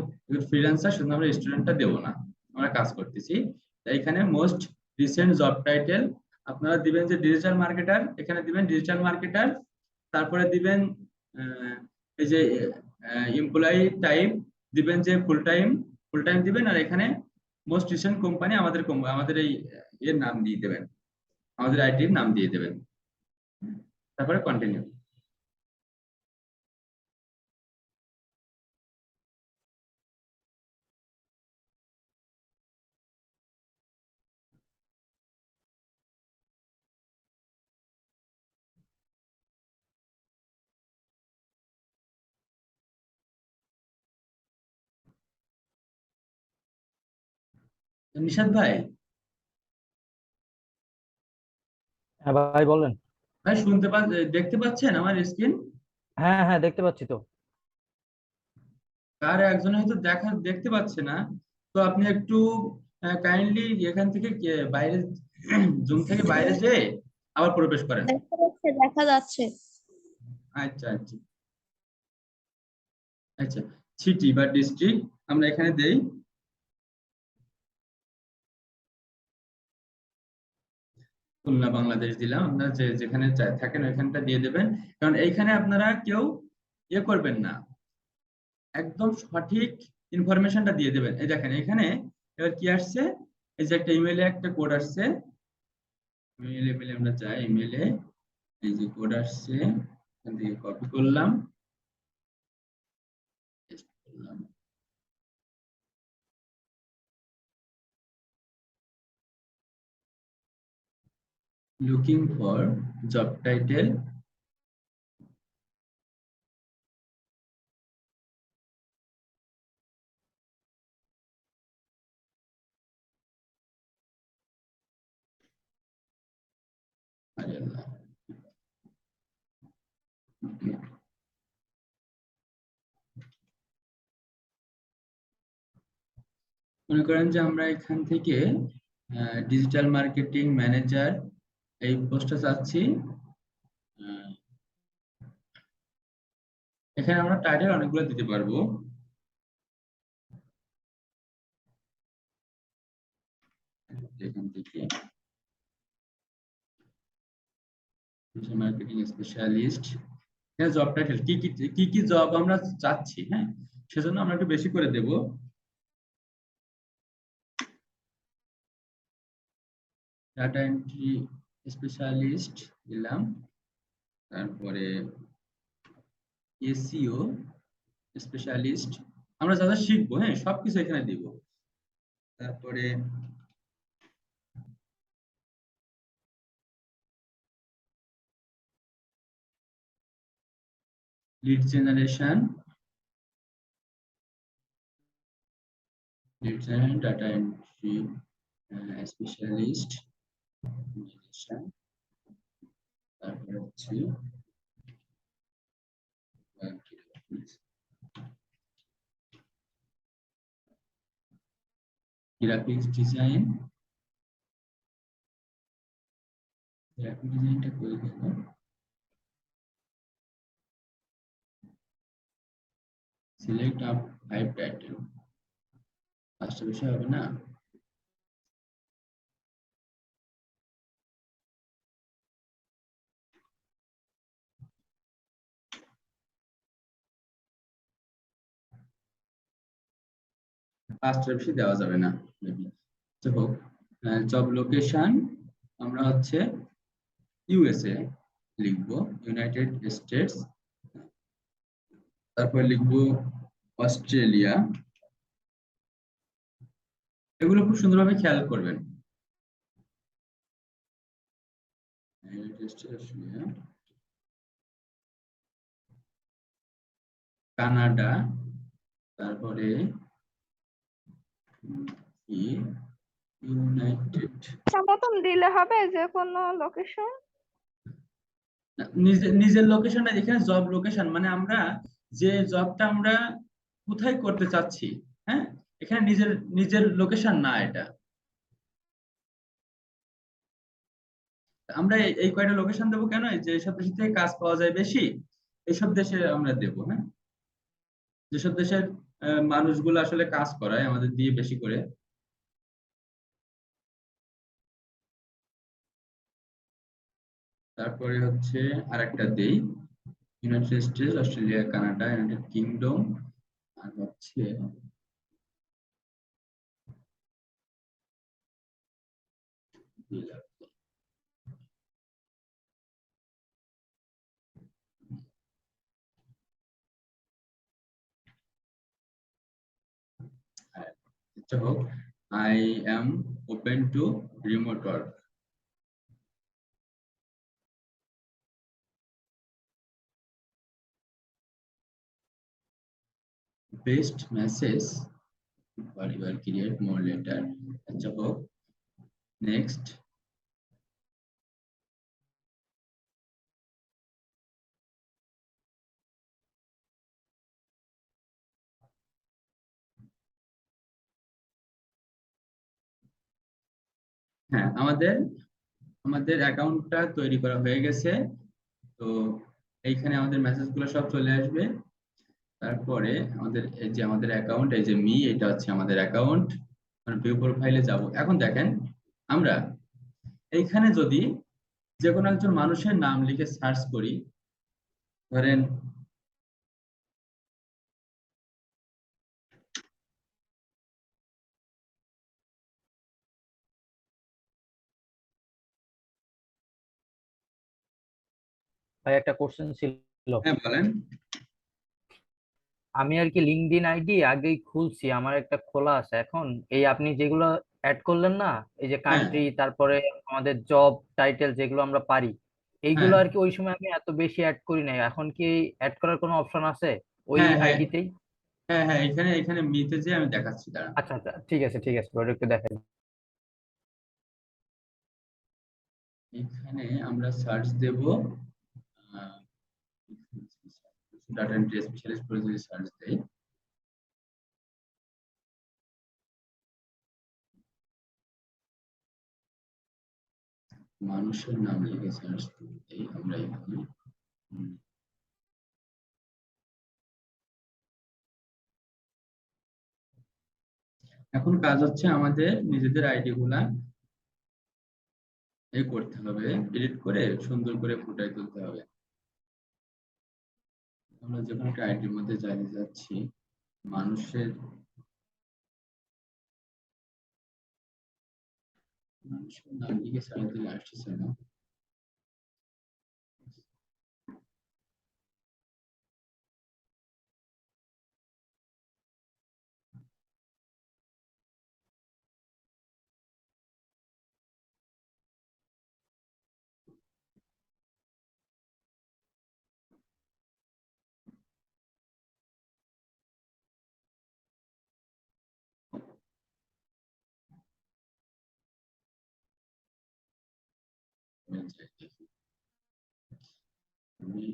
ফ্রিল্যান্সার, শুধু আমরা স্টুডেন্টটা দেবো না, আমরা কাজ করতেছি। তাই এখানে মোস্ট রিসেন্ট জব টাইটেল আপনারা দিবেন যে ডিজিটাল মার্কেটার, এখানে দিবেন ডিজিটাল মার্কেটার। তারপরে দিবেন এই যে এমপ্লয়ি টাইপ দিবেন যে ফুল টাইম দিবেন। আর এখানে মোস্ট রিসেন্ট কোম্পানি আমাদের এই এর নাম দিয়ে দেবেন, আমাদের আইটির নাম দিয়ে দেবেন। তারপরে কন্টিনিউ। নিশাদ ভাই, হ্যাঁ ভাই বলেন। ভাই দেখতে পাচ্ছেন আমার স্ক্রিন? হ্যাঁ হ্যাঁ দেখতে পাচ্ছি তো। কার একজন হয়তো দেখতে পাচ্ছে না। তো আপনি একটু কাইন্ডলি এখান থেকে বাইরে, জুম থেকে বাইরে যেয়ে আবার প্রবেশ করেন। দেখা যাচ্ছে, দেখা যাচ্ছে। আচ্ছা আচ্ছা আচ্ছা, সিটি বা ডিস্ট্রিক্ট আমরা এখানে দেই। খুলনা বাংলাদেশ দিলাম। আপনারা যেখানে থাকেন ওইখানটা দিয়ে দেবেন, কারণ এইখানে আপনারা কেউ করবেন না, একদম সঠিক ইনফরমেশনটা দিয়ে দেবেন। এই দেখেন এখানে এবার কি আসছে, এই যে একটা ইমেলে একটা কোড আসছে, ইমেলে আমরা যাই, ইমেলে এই যে কোড আসছে, এখান থেকে কপি করলাম, paste করলাম। লুকিং ফর জব টাইটেল, মনে করেন যে আমরা এখান থেকে ডিজিটাল মার্কেটিং ম্যানেজার এই পোস্টটা চাচ্ছি। আহ, এখানে আমরা টাইটেল অনেকগুলো দিতে পারবো। এখান থেকে ডিজিটাল মার্কেটিং স্পেশালিস্ট, এখানে জব টাইটেল কি কি জব আমরা চাচ্ছি, হ্যাঁ, সেজন্য আমরা একটু বেশি করে দেব। ডাটা এন্ট্রি স্পেশালিস্ট দিলাম, তারপরে এসইও স্পেশালিস্ট, আমরা যা যা শিখবো, হ্যাঁ, সবকিছু এখানে দিব। তারপরে lead generation, data entry specialist, তারপরে হচ্ছে গ্রাফিক্স ডিজাইন, গ্রাফিক ডিজাইনটা করে দেবো। সিলেক্ট আপ 5 টাইটেল, পাঁচটা বিষয় হবে না? পাঁচটার বেশি দেওয়া যাবে না, মেবি। হোক, জব লোকেশন আমরা হচ্ছে ইউএসএ লিখবো, ইউনাইটেড স্টেটস, তারপর লিখবো অস্ট্রেলিয়া। এগুলো খুব সুন্দরভাবে খেয়াল করবেন। ইউনাইটেড স্টেটস, অস্ট্রেলিয়া, কানাডা, তারপরে ইউনাইটেড, ইচ্ছা মতন দিলে হবে যে কোনো লোকেশন? নিজের নিজের লোকেশনটা, এখানে জব লোকেশন মানে আমরা যে জবটা আমরা কোথায় করতে চাচ্ছি, হ্যাঁ, এখানে নিজের নিজের লোকেশন না এটা। আমরা এই কয়টা লোকেশন দেবো কেন, এই যে এইসব দেশ থেকে কাজ পাওয়া যায় বেশি, এইসব দেশে আমরা দেবো। হ্যাঁ, যেসব দেশের মানুষগুলো আসলে কাজ করায় আমাদের দিয়ে বেশি করে। তারপরে হচ্ছে আরেকটা দেই, United States, Australia, Canada, United Kingdom, আর হচ্ছে আচ্ছা হোক, I am open to remote work. Best message for your create more letter. আচ্ছা হোক, নেক্সট। হ্যাঁ, আমাদের আমাদের অ্যাকাউন্টটা তৈরি করা হয়ে গেছে। তো এইখানে আমাদের মেসেজগুলো সব চলে আসবে। তারপরে আমাদের এই যে আমাদের অ্যাকাউন্ট, এই যে এটা হচ্ছে আমাদের অ্যাকাউন্ট। ভিউ প্রোফাইলে যাব। এখন দেখেন, আমরা এইখানে যদি যে কোনো একজন মানুষের নাম লিখে সার্চ করি, ধরেন ভাই একটা কোশ্চেন ছিল। হ্যাঁ বলেন। আমি আর কি লিঙ্কডইন আইডি আগেই খুলছি, আমার একটা খোলা আছে এখন। এই আপনি যেগুলো অ্যাড করলেন না, এই যে হ্যাঁ, কান্ট্রি, তারপরে আমাদের জব টাইটেল যেগুলো আমরা পারি, এইগুলো হ্যাঁ, আর কি ওই সময় আমি এত বেশি অ্যাড করি নাই। এখন কি অ্যাড করার কোনো অপশন আছে ওই হ্যাঁ, হ্যাঁ, আইডিতেই? হ্যাঁ, হ্যাঁ, এখানে এখানে মিতে যে আমি দেখাচ্ছি, দাঁড়ান। আচ্ছা আচ্ছা, ঠিক আছে ঠিক আছে, ওটা একটু দেখেন। এখানে আমরা সার্চ দেব, ডাটা এন্ট্রি স্পেশালিস্ট করে যদি সার্চ দেই, মানুষের নাম লিখে সার্চ দিই আমরা এখানে। হুম, এখন কাজ হচ্ছে আমাদের নিজেদের আইডি গুলা করতে হবে, এডিট করে সুন্দর করে ফুটাই তুলতে হবে। আমরা যে কোনো একটা আইডির মধ্যে যাচ্ছি, মানুষের মানুষের নাম লিখে সার্চ দিলে আসছে না। আমি যাই দেখি। আমি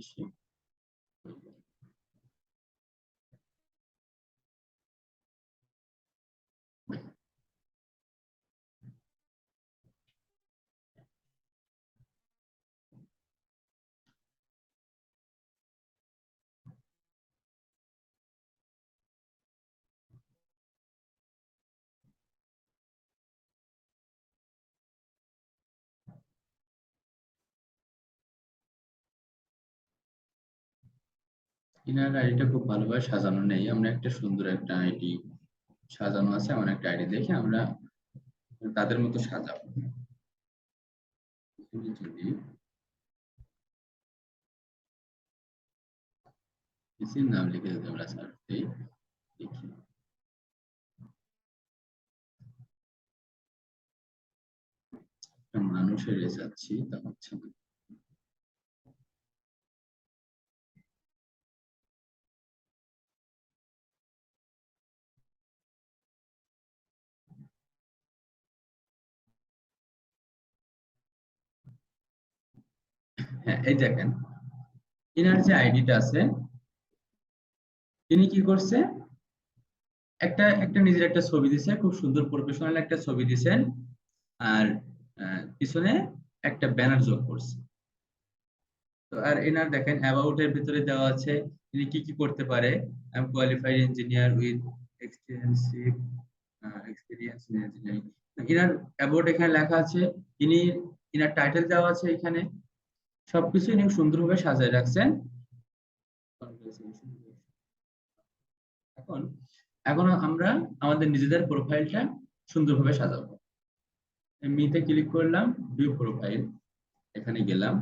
ইনার আইডিটা খুব ভালোভাবে সাজানো নেই, আমরা একটা সুন্দর একটা আইডি সাজানো আছে, এমন একটা আইডি দেখে আমরা তাদের মতো সাজাবো। এখানে যদি পিসির নাম লিখে যদি আমরা সার্চ দিই, দেখি একটা মানুষের চাচ্ছি, তা হচ্ছে না। হ্যাঁ, এই দেখেন ইনার যে আইডিটা আছে, তিনি কি করছে, একটা একটা নিজের একটা ছবি দিছে, খুব সুন্দর প্রফেশনাল একটা ছবি দিছেন, আর পিছনে একটা ব্যানার যোগ করছে। তো আর এনার দেখেন অ্যাবাউট এর ভিতরে দেওয়া আছে তিনি কি কি করতে পারে। I am qualified engineer with extensive experience in engineering. এনার অ্যাবাউট এখানে লেখা আছে, তিনি এনার টাইটেল দেওয়া আছে এখানে, সবকিছু ইনি সুন্দরভাবে সাজিয়ে রাখছেন। এখন এখন আমরা আমাদের নিজেদের প্রোফাইলটা সুন্দরভাবে সাজাবো। মিতে ক্লিক করলাম, ভিউ প্রোফাইল, এখানে গেলাম।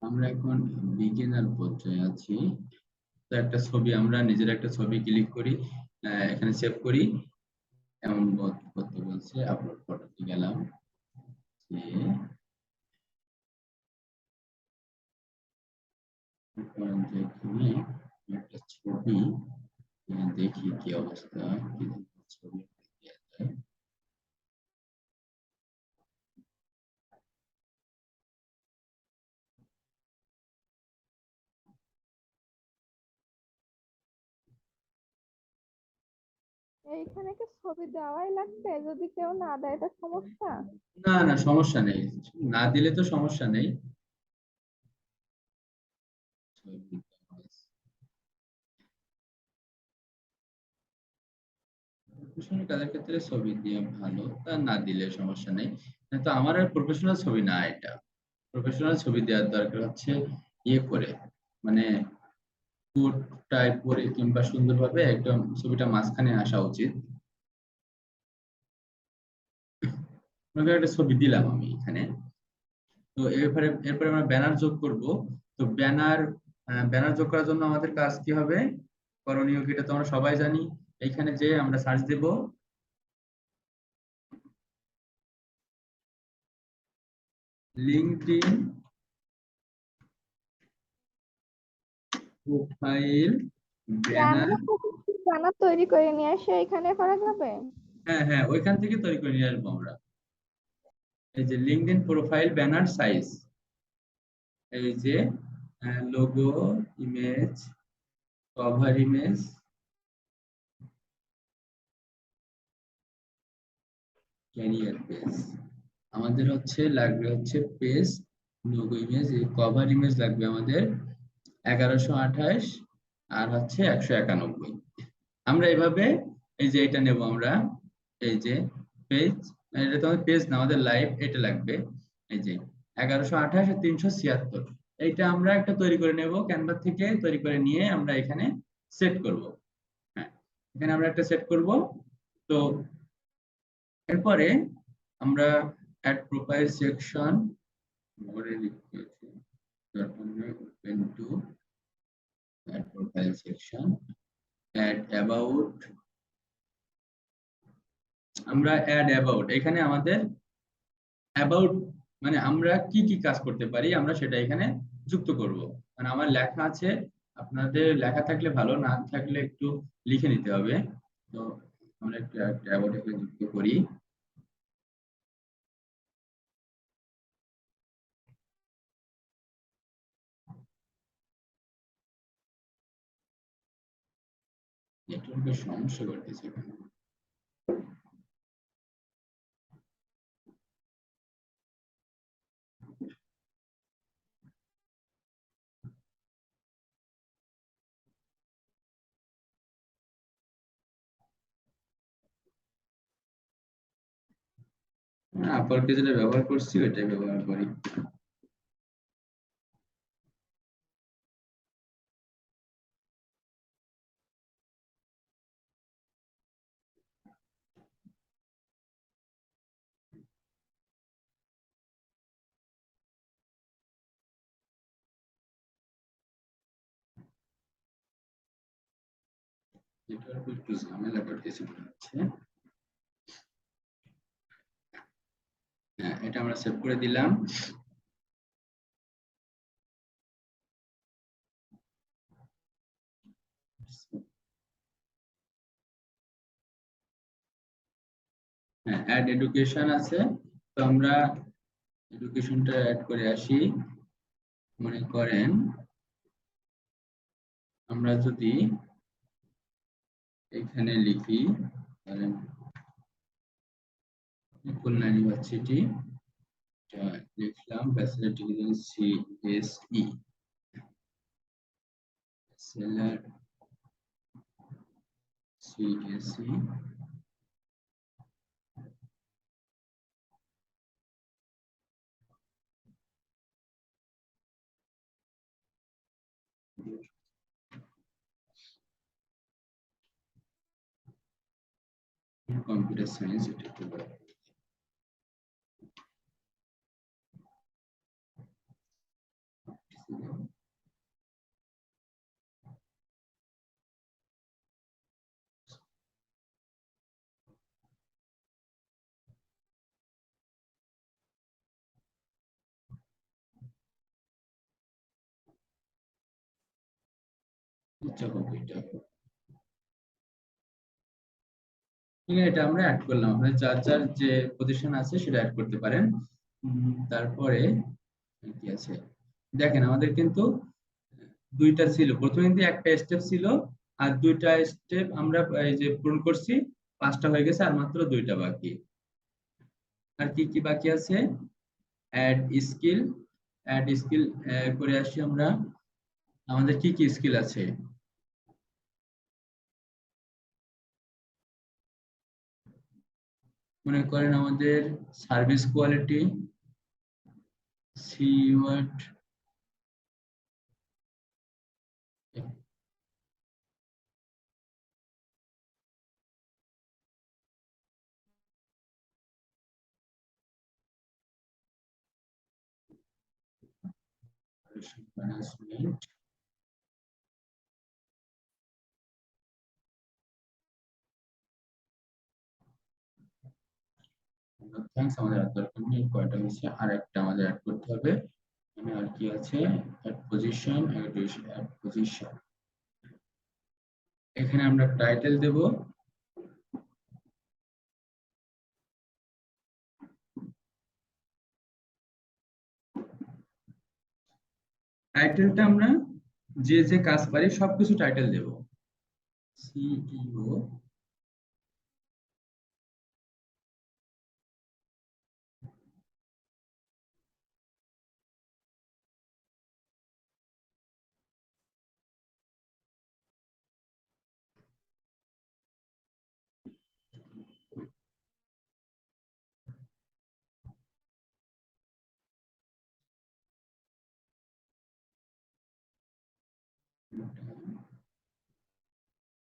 আমরা এখন বিগিনার পর্যায়ে আছি। তো একটা ছবি, আমরা নিজের একটা ছবি ক্লিক করি, এখানে সেভ করি, এমন করতে বলছে, আপলোড ফটোতে গেলাম, যে এখানে একটা ছবি, দেখি কি অবস্থা, কি ছবি দেয়া যায়। এইখানে কি ছবি দেওয়াই লাগবে? যদি কেউ না দেয় এটা সমস্যা? না না, সমস্যা নেই, না দিলে তো সমস্যা নেই। ছবি দেওয়া আছে। প্রফেশনাল কাজের ক্ষেত্রে ছবি দিয়ে ভালো, তা না দিলে সমস্যা নেই। তো আমার আর প্রফেশনাল ছবি না, এটা প্রফেশনাল ছবি দেওয়ার দরকার হচ্ছে ইয়ে করে, মানে কোট টাই পরে কিংবা সুন্দরভাবে একদম ছবিটা মাঝখানে আসা উচিত। মনে করেন একটা ছবি দিলাম আমি এখানে। তো এরপরে আমরা ব্যানার যোগ করব। তো ব্যানার যোগ করার জন্য আমাদের কাজ কি হবে, করণীয় কি, এটা তো আমরা সবাই জানি। এইখানে যে আমরা সার্চ দেব লিঙ্কডইন প্রোফাইল ব্যানার। ব্যানার তৈরি করে নিয়ে এসে এখানে করা যাবে? হ্যাঁ হ্যাঁ, ওইখান থেকে তৈরি করে নিয়ে আসবো আমরা। এই যে লিঙ্কডইন প্রোফাইল ব্যানার সাইজ, এই যে logo, image, cover image, career page. আমাদের লাগবে page, logo, image, cover image লাগবে আমাদের 1128 আর 191। আমরা এভাবে এই যে এটা নেব আমরা, এই যে পেজ, এটা তো আমাদের পেজ না, আমাদের লাইভ এটা লাগবে। এই যে 1128 আর 376, এইটা আমরা একটা তৈরি করে নেব, ক্যানভা থেকে তৈরি করে নিয়ে আমরা এখানে সেট করব। হ্যাঁ, এখানে আমরা একটা সেট করব। তো এরপরে আমরা অ্যাড প্রোফাইল সেকশন মোরে লিখতে আছে, open to add profile section, add about. আমরা অ্যাড অ্যাবাউট, এখানে আমাদের অ্যাবাউট মানে আমরা কি কি কাজ করতে পারি আমরা সেটা এখানে যুক্ত করব। মানে আমার লেখা আছে, আপনাদের লেখা থাকলে ভালো, না থাকলে একটু লিখে নিতে হবে। তো আমরা একটু অ্যাবাউট এখানে যুক্ত করি। নেটওয়ার্কের সমস্যা করতেছে এখানে। আপাতত যেটা ব্যবহার করছি ওইটাই ব্যবহার করি। নেটওয়ার্ক একটু ঝামেলা করতেছে মনে হচ্ছে। হ্যাঁ, এটা আমরা সেভ করে দিলাম। হ্যাঁ, অ্যাড এডুকেশন আছে, তো আমরা এডুকেশনটা অ্যাড করে আসি। মনে করেন আমরা যদি এখানে লিখি, ধরেন খুলনা ইউনিভার্সিটি, লিখলাম bachelor degree CSE, bachelor CSE, computer science, এটা একটু বড়। উচ্চ কম্পিউটার, ঠিক আছে, এটা আমরা অ্যাড করলাম। আপনার যার যার যে পজিশন আছে সেটা অ্যাড করতে পারেন। তারপরে কি আছে দেখেন, আমাদের কিন্তু দুইটা ছিল, প্রথমে কিন্তু একটা স্টেপ ছিল, আর দুইটা স্টেপ আমরা এই যে পূরণ করছি, 5টা হয়ে গেছে, আর মাত্র 2টা বাকি। আর কি কি বাকি আছে? অ্যাড স্কিল, অ্যাড স্কিল করে আসি আমরা। আমাদের কি কি স্কিল আছে? মনে করেন আমাদের service quality, Seward, management, thanks. আমাদের আর দরকার নেই, কয়টা হয়েছে, আর একটা আমাদের অ্যাড করতে হবে। এখানে আর কি আছে? Add position, add position. এখানে আমরা টাইটেল দেব, টাইটেলটা আমরা যে যে কাজ পারি সবকিছু টাইটেল দেব। CEO,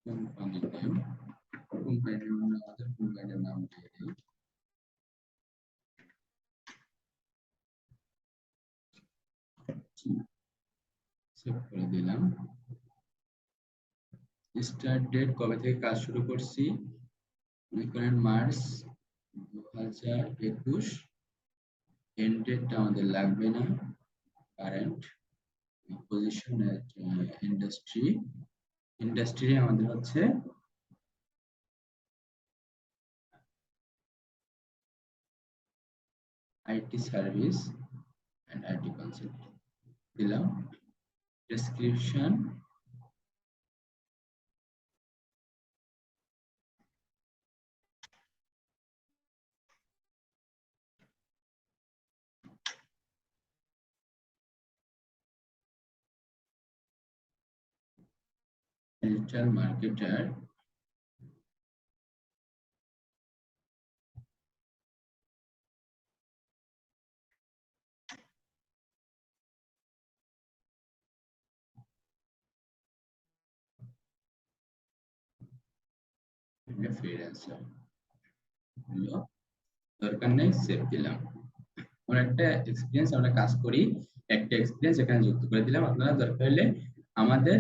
company name, company name আমাদের কোম্পানির নাম দিয়ে দিই। সেভ করে দিলাম। স্টার্ট ডেট, কবে থেকে কাজ শুরু করছি, মনে করেন মার্চ 2021। এন্ড ডেটটা আমাদের লাগবে না, কারেন্ট। পজিশন ইন্ডাস্ট্রি, ইন্ডাস্ট্রি আমাদের হচ্ছে IT service and IT concept দিলাম। Description, digital marketer, freelancer. দরকার নেই, সেভ দিলাম। আমরা একটা এক্সপিরিয়েন্স, আমরা কাজ করি, একটা এক্সপিরিয়েন্স এখানে যুক্ত করে দিলাম। আপনারা দরকার হলে আমাদের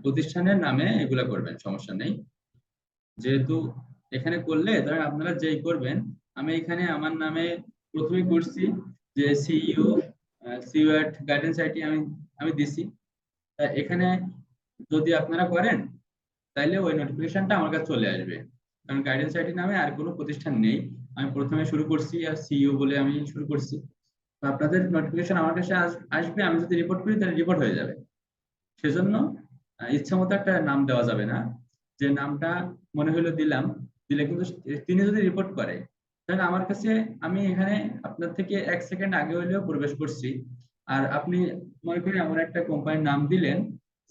প্রতিষ্ঠানের নামে এগুলা করবেন, সমস্যা নেই। যেহেতু এখানে করলে ধরেন আপনারা যেই করবেন, আমি এখানে আমার নামে প্রথমে করছি যে সিইও এট গাইডেন্স আইটি আমি আমি দিছি। তা এখানে যদি আপনারা করেন তাইলে ওই নোটিফিকেশনটা আমার কাছে চলে আসবে, কারণ গাইডেন্স আইটি নামে আর কোনো প্রতিষ্ঠান নেই। আমি প্রথমে শুরু করছি আর সিইও বলে আমি শুরু করছি। তো আপনাদের নোটিফিকেশন আমার কাছে আসবে, আমি যদি রিপোর্ট করি তাহলে রিপোর্ট হয়ে যাবে। সেজন্য ইচ্ছা মতো একটা নাম দেওয়া যাবে না। যে নামটা মনে হলো দিলাম, দিলে কিন্তু তিনি যদি রিপোর্ট করে তাহলে আমার কাছে, আমি এখানে আপনার থেকে 1 সেকেন্ড আগে হলেও প্রবেশ করছি। আর আপনি মনে করেন এমন একটা কোম্পানির নাম দিলেন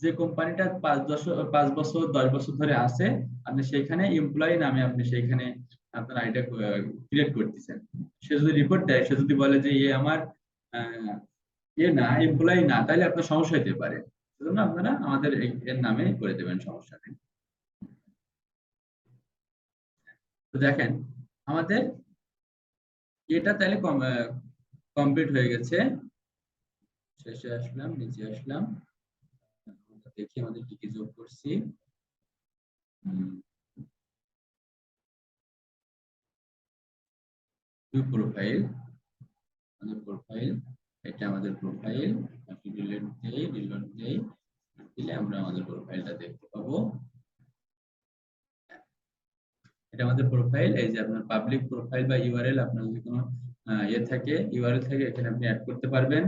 যে কোম্পানিটা 5 বছর 10 বছর ধরে আছে, আপনি সেইখানে এমপ্লয়ি নামে আপনি সেইখানে আপনার আইডিয়া ক্রিয়েট করতেছেন। সে যদি রিপোর্ট দেয়, সে যদি বলে যে আমার আহ, না এমপ্লয়ি না, তাহলে আপনার সমস্যা হতে পারে। সেজন্য আপনারা আমাদের এর নামে করে দেবেন, সমস্যা নেই। তো দেখেন আমাদের এটা তাহলে কমপ্লিট হয়ে গেছে। শেষে আসলাম, নিচে আসলাম, দেখি আমাদের কি কি যোগ করছি। প্রোফাইল, আমাদের প্রোফাইল, এটা আমাদের প্রোফাইল। ডিলিট দেই, ডিলিট দেই, দিলে আমরা আমাদের প্রোফাইলটা দেখতে পাবো। এটা আমাদের প্রোফাইল। এই যে আপনার পাবলিক প্রোফাইল বা ইউআরএল, আপনার যদি কোনো থাকে, ইউআরএল থাকে, এখানে আপনি অ্যাড করতে পারবেন।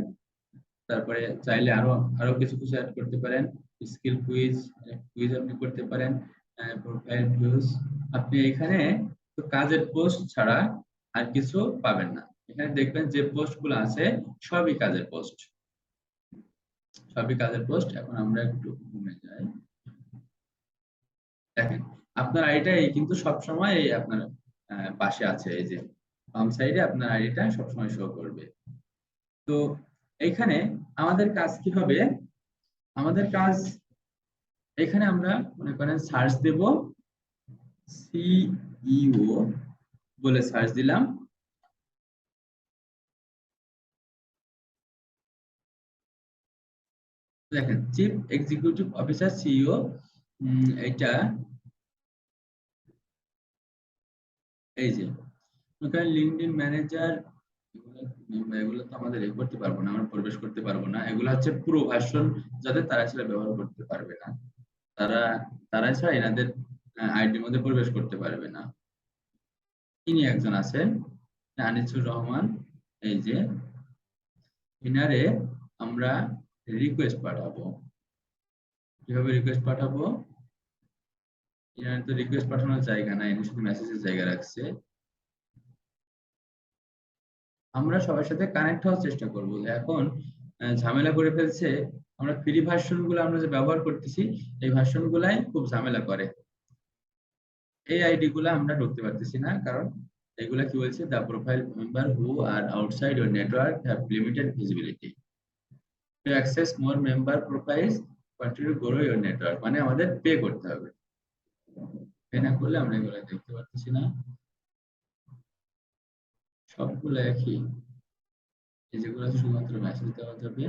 তারপরে চাইলে আরো আরো কিছু কিছু অ্যাড করতে পারেন। স্কিল কুইজ, কুইজ আপনি করতে পারেন। প্রোফাইল ভিউজ, আপনি এখানে তো কাজের পোস্ট ছাড়া আর কিছু পাবেন না। এখানে দেখবেন যে পোস্ট গুলো আছে সবই কাজের পোস্ট, সবই কাজের পোস্ট। এখন আমরা একটু ঘুমে যাই। দেখেন আপনার আইডিটা কিন্তু সবসময় এই আপনার পাশে আছে, এই যে বাম সাইডে আপনার আইডিটা সবসময় শো করবে। তো এখানে আমাদের কাজ কি হবে, আমাদের কাজ এখানে আমরা মনে করেন সার্চ দেব, সিইও বলে সার্চ দিলাম। দেখেন চিফ এক্সিকিউটিভ অফিসার সিইও, এটা এই যে লিঙ্কডইন ম্যানেজার, এগুলো তো আমাদের করতে পারবো না, আমরা প্রবেশ করতে পারবো না। এগুলো হচ্ছে পুরো ভার্সন, যাদের তারা ছাড়া ব্যবহার করতে পারবে না, তারা তারা ছাড়া এনাদের আইডির মধ্যে প্রবেশ করতে পারবে না। ইনি একজন আছেন আনিসুর রহমান, এই যে ইনারে আমরা রিকোয়েস্ট পাঠাবো। কিভাবে রিকোয়েস্ট পাঠাবো, ইনারে তো রিকোয়েস্ট পাঠানোর জায়গা নাই, ইনি শুধু মেসেজের জায়গা রাখছে। আমরা সবার সাথে কানেক্ট হওয়ার চেষ্টা করব। এখন ঝামেলা করে ফেলছে, আমরা ফ্রি ভার্সন গুলো আমরা যে ব্যবহার করতেছি, এই ভার্সন গুলাই খুব ঝামেলা করে। এই আইডি গুলো আমরা ঢুকতে পারতেছি না, কারণ এগুলা কি বলছে, the profile member who are outside your network have limited visibility to access more member profiles, continue grow your network. মানে আমাদের পে করতে হবে, পে না করলে আমরা এগুলো দেখতে পারতেছি না। সবগুলো একই, এই যেগুলো শুধুমাত্র মেসেজ দেওয়া যাবে।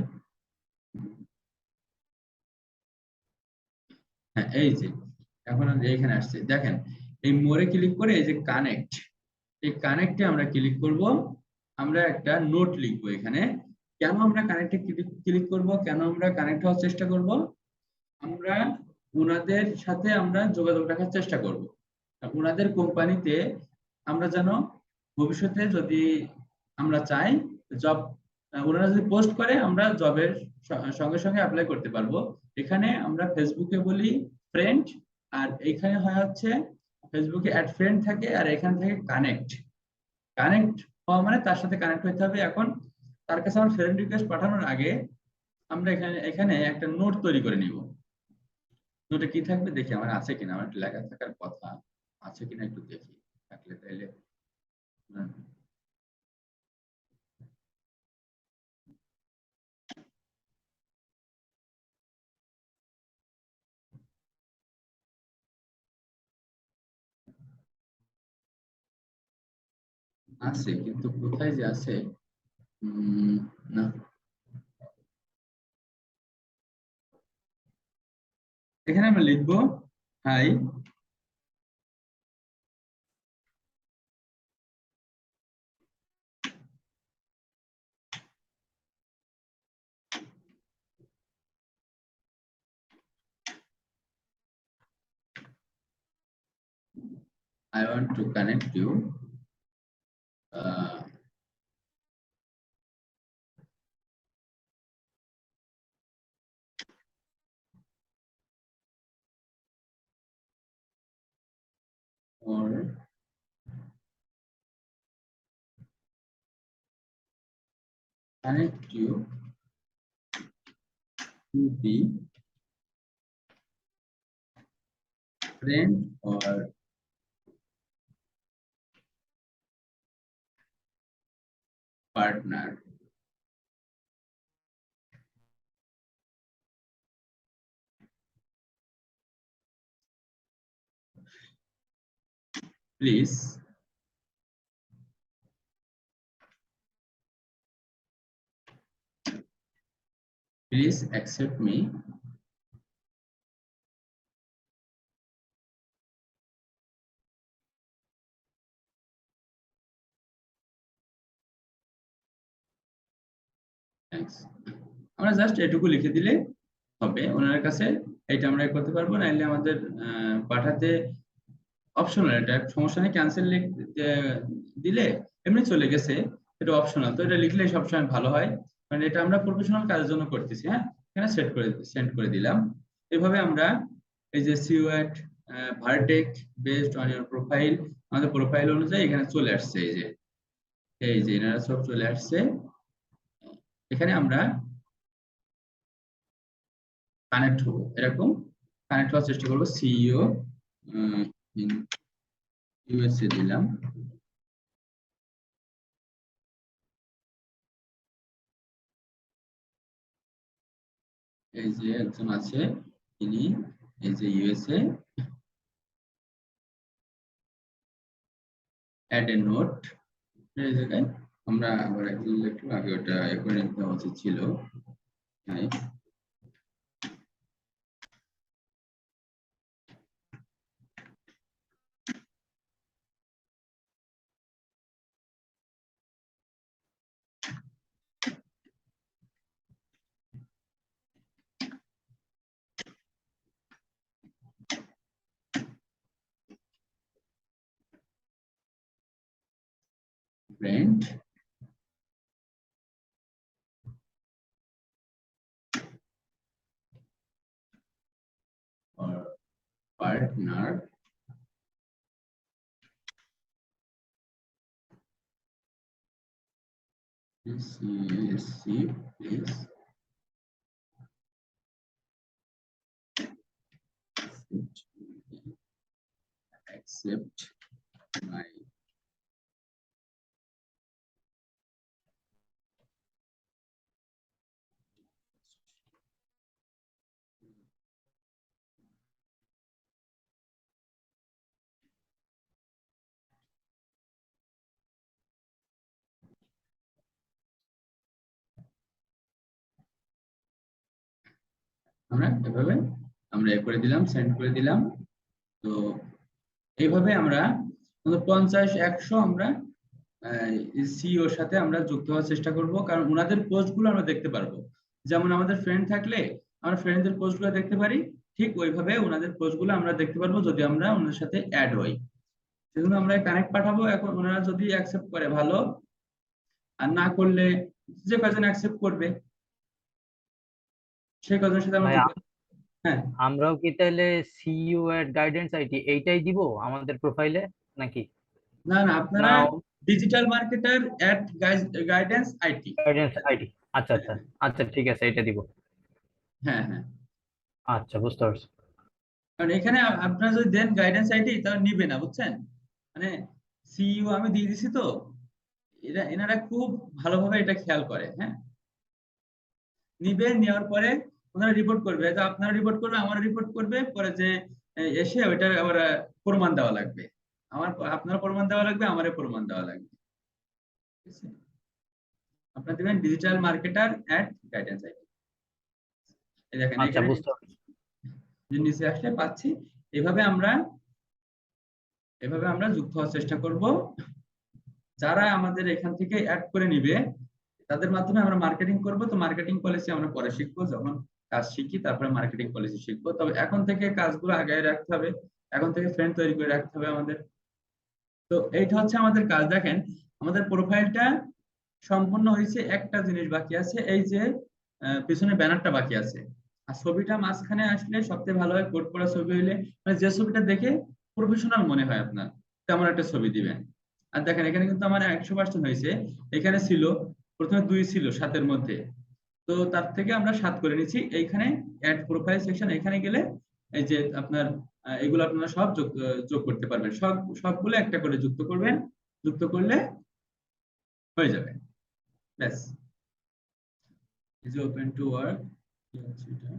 হ্যাঁ এই যে এখন এখানে আসছে, দেখেন এই মোড়ে ক্লিক করে এই যে কানেক্ট, এই কানেক্টে আমরা ক্লিক করব। আমরা একটা নোট লিখবো এখানে। কেন আমরা কানেক্টে ক্লিক করব, কেন আমরা কানেক্ট হওয়ার চেষ্টা করব, আমরা ওনাদের সাথে আমরা যোগাযোগ রাখার চেষ্টা করব। ওনাদের কোম্পানিতে আমরা যেন ভবিষ্যতে যদি আমরা চাই জব, ওনারা যদি পোস্ট করে আমরা জবের সঙ্গে সঙ্গে অ্যাপ্লাই করতে পারবো। এখানে আমরা ফেসবুকে বলি ফ্রেন্ড, আর এখানে হয় হচ্ছে ফেসবুকে অ্যাড ফ্রেন্ড থাকে, আর এখান থেকে কানেক্ট। কানেক্ট হওয়া মানে তার সাথে কানেক্ট হতে হবে। এখন তার কাছে আমার ফ্রেন্ড রিকোয়েস্ট পাঠানোর আগে আমরা এখানে এখানে একটা নোট তৈরি করে নিব। নোটে কি থাকবে দেখি আমার আছে কিনা, আমার লেখা থাকার কথা আছে কিনা একটু দেখি, থাকলে তাইলে আছে, কিন্তু কোথায় যে আছে, না এখানে আমরা লিখবো high, I want to connect you uh, or connect you to the friend or partner. Please accept me thanks. আমরা জাস্ট এটুকু লিখে দিলে হবে ওনার কাছে। এটা আমরা করতে পারবো, নাইলে আমাদের পাঠাতে অপশনাল, এটা সমস্যা নেই, ক্যান্সেল দিলে এমনি চলে গেছে, এটা অপশনাল, তো এটা লিখলে সবসময় ভালো হয়, কারণ এটা আমরা প্রফেশনাল কাজের জন্য করতেছি। হ্যাঁ, এখানে সেন্ড করে দিলাম। এভাবে আমরা এই যে সিওয়াট ভার্টেক বেসড অন ইওর প্রোফাইল, আমাদের প্রোফাইল অনুযায়ী এখানে চলে আসছে। এই যে এনারা সব চলে আসছে। এখানে আমরা কানেক্ট হবো, এরকম কানেক্ট হওয়ার চেষ্টা করবো। সিইও ইন ইউএসএ দিলাম। এই যে একজন আছে, তিনি এই যে ইউএসএ, অ্যাড এ নোট, এই জায়গায় আমরা আবার একটু আগে ওটা করে নিতে উচিত ছিল। friend or partner, please accept my আমরা এভাবে আমরা করে দিলাম, সেন্ড করে দিলাম। তো এইভাবে আমরা 50-100 আমরা সিইওর সাথে আমরা যুক্ত হওয়ার চেষ্টা করব, কারণ ওনাদের পোস্টগুলো আমরা দেখতে পারবো। যেমন আমাদের ফ্রেন্ড থাকলে আমরা ফ্রেন্ডদের পোস্টগুলো দেখতে পারি, ঠিক ওইভাবে ওনাদের পোস্টগুলো আমরা দেখতে পারবো যদি আমরা ওনাদের সাথে অ্যাড হই। সেজন্য আমরা কানেক্ট পাঠাবো। এখন ওনারা যদি অ্যাকসেপ্ট করে ভালো, আর না করলে যে কজন অ্যাকসেপ্ট করবে সেই কজনের সাথে আমরা ভাই যুক্ত। হ্যাঁ, আমরাও কি তাহলে সিইও এট গাইডেন্স আইটি এইটাই দিব আমাদের প্রোফাইলে নাকি? না না, না, আপনারা digital marketer at guidance IT. Guidance IT. আচ্ছা আচ্ছা আচ্ছা, ঠিক আছে, এটা দিব। হ্যাঁ হ্যাঁ, আচ্ছা, বুঝতে পারছি। কারণ এখানে আপনারা যদি দেন গাইডেন্স আইটি তাহলে নিবে না, বুঝছেন? মানে সিইও আমি দিয়ে দিছি তো, এনারা খুব ভালোভাবে এটা খেয়াল করে। হ্যাঁ, নিবে, নেওয়ার পরে ওনারা রিপোর্ট করবে, তো আপনারা রিপোর্ট করবে, আমার রিপোর্ট করবে, পরে যে এসে ওইটা আবার প্রমাণ দেওয়া লাগবে। আপনার প্রমাণ দেওয়া লাগবে, আমারও প্রমাণ দেওয়া লাগবে। ঠিক আছে, আপনারা দিবেন digital marketer at guidance IT. এই দেখেন আচ্ছা, এখানে বুঝতে পারছি। যে নিচে আসলে পাচ্ছি। এভাবে আমরা যুক্ত হওয়ার চেষ্টা করব। যারা আমাদের এখান থেকে অ্যাড করে নিবে তাদের মাধ্যমে আমরা মার্কেটিং করব। তো মার্কেটিং পলিসি আমরা পরে শিখবো, যখন কাজ শিখি তারপরে মার্কেটিং পলিসি শিখবো। তবে এখন থেকে কাজগুলো আগায় রাখতে হবে, এখন থেকে ফ্রেন্ড তৈরি করে রাখতে হবে আমাদের। তো এইটা হচ্ছে আমাদের কাজ। দেখেন আমাদের প্রোফাইলটা সম্পূর্ণ হয়েছে, একটা জিনিস বাকি আছে, এই যে পিছনে ব্যানারটা বাকি আছে। আর ছবিটা মাঝখানে আসলে সবচেয়ে ভালো হয়, কোট করা ছবি হইলে, মানে যে ছবিটা দেখে প্রফেশনাল মনে হয় আপনার, তেমন একটা ছবি দিবেন। আর দেখেন এখানে কিন্তু আমার 100% হয়েছে। এখানে ছিল প্রথমে 2 ছিল 7-এর মধ্যে, তো তার থেকে আমরা 7 করে নিচ্ছি। এইখানে অ্যাড প্রোফাইল সেকশন, এখানে গেলে এই যে আপনার এগুলো আপনারা সব যোগ করতে পারবেন, সবগুলো একটা করে যুক্ত করবেন, যুক্ত করলে হয়ে যাবে। ব্যাস, এই যে ওপেন টু ওয়ার্ক, কি হচ্ছে এটা,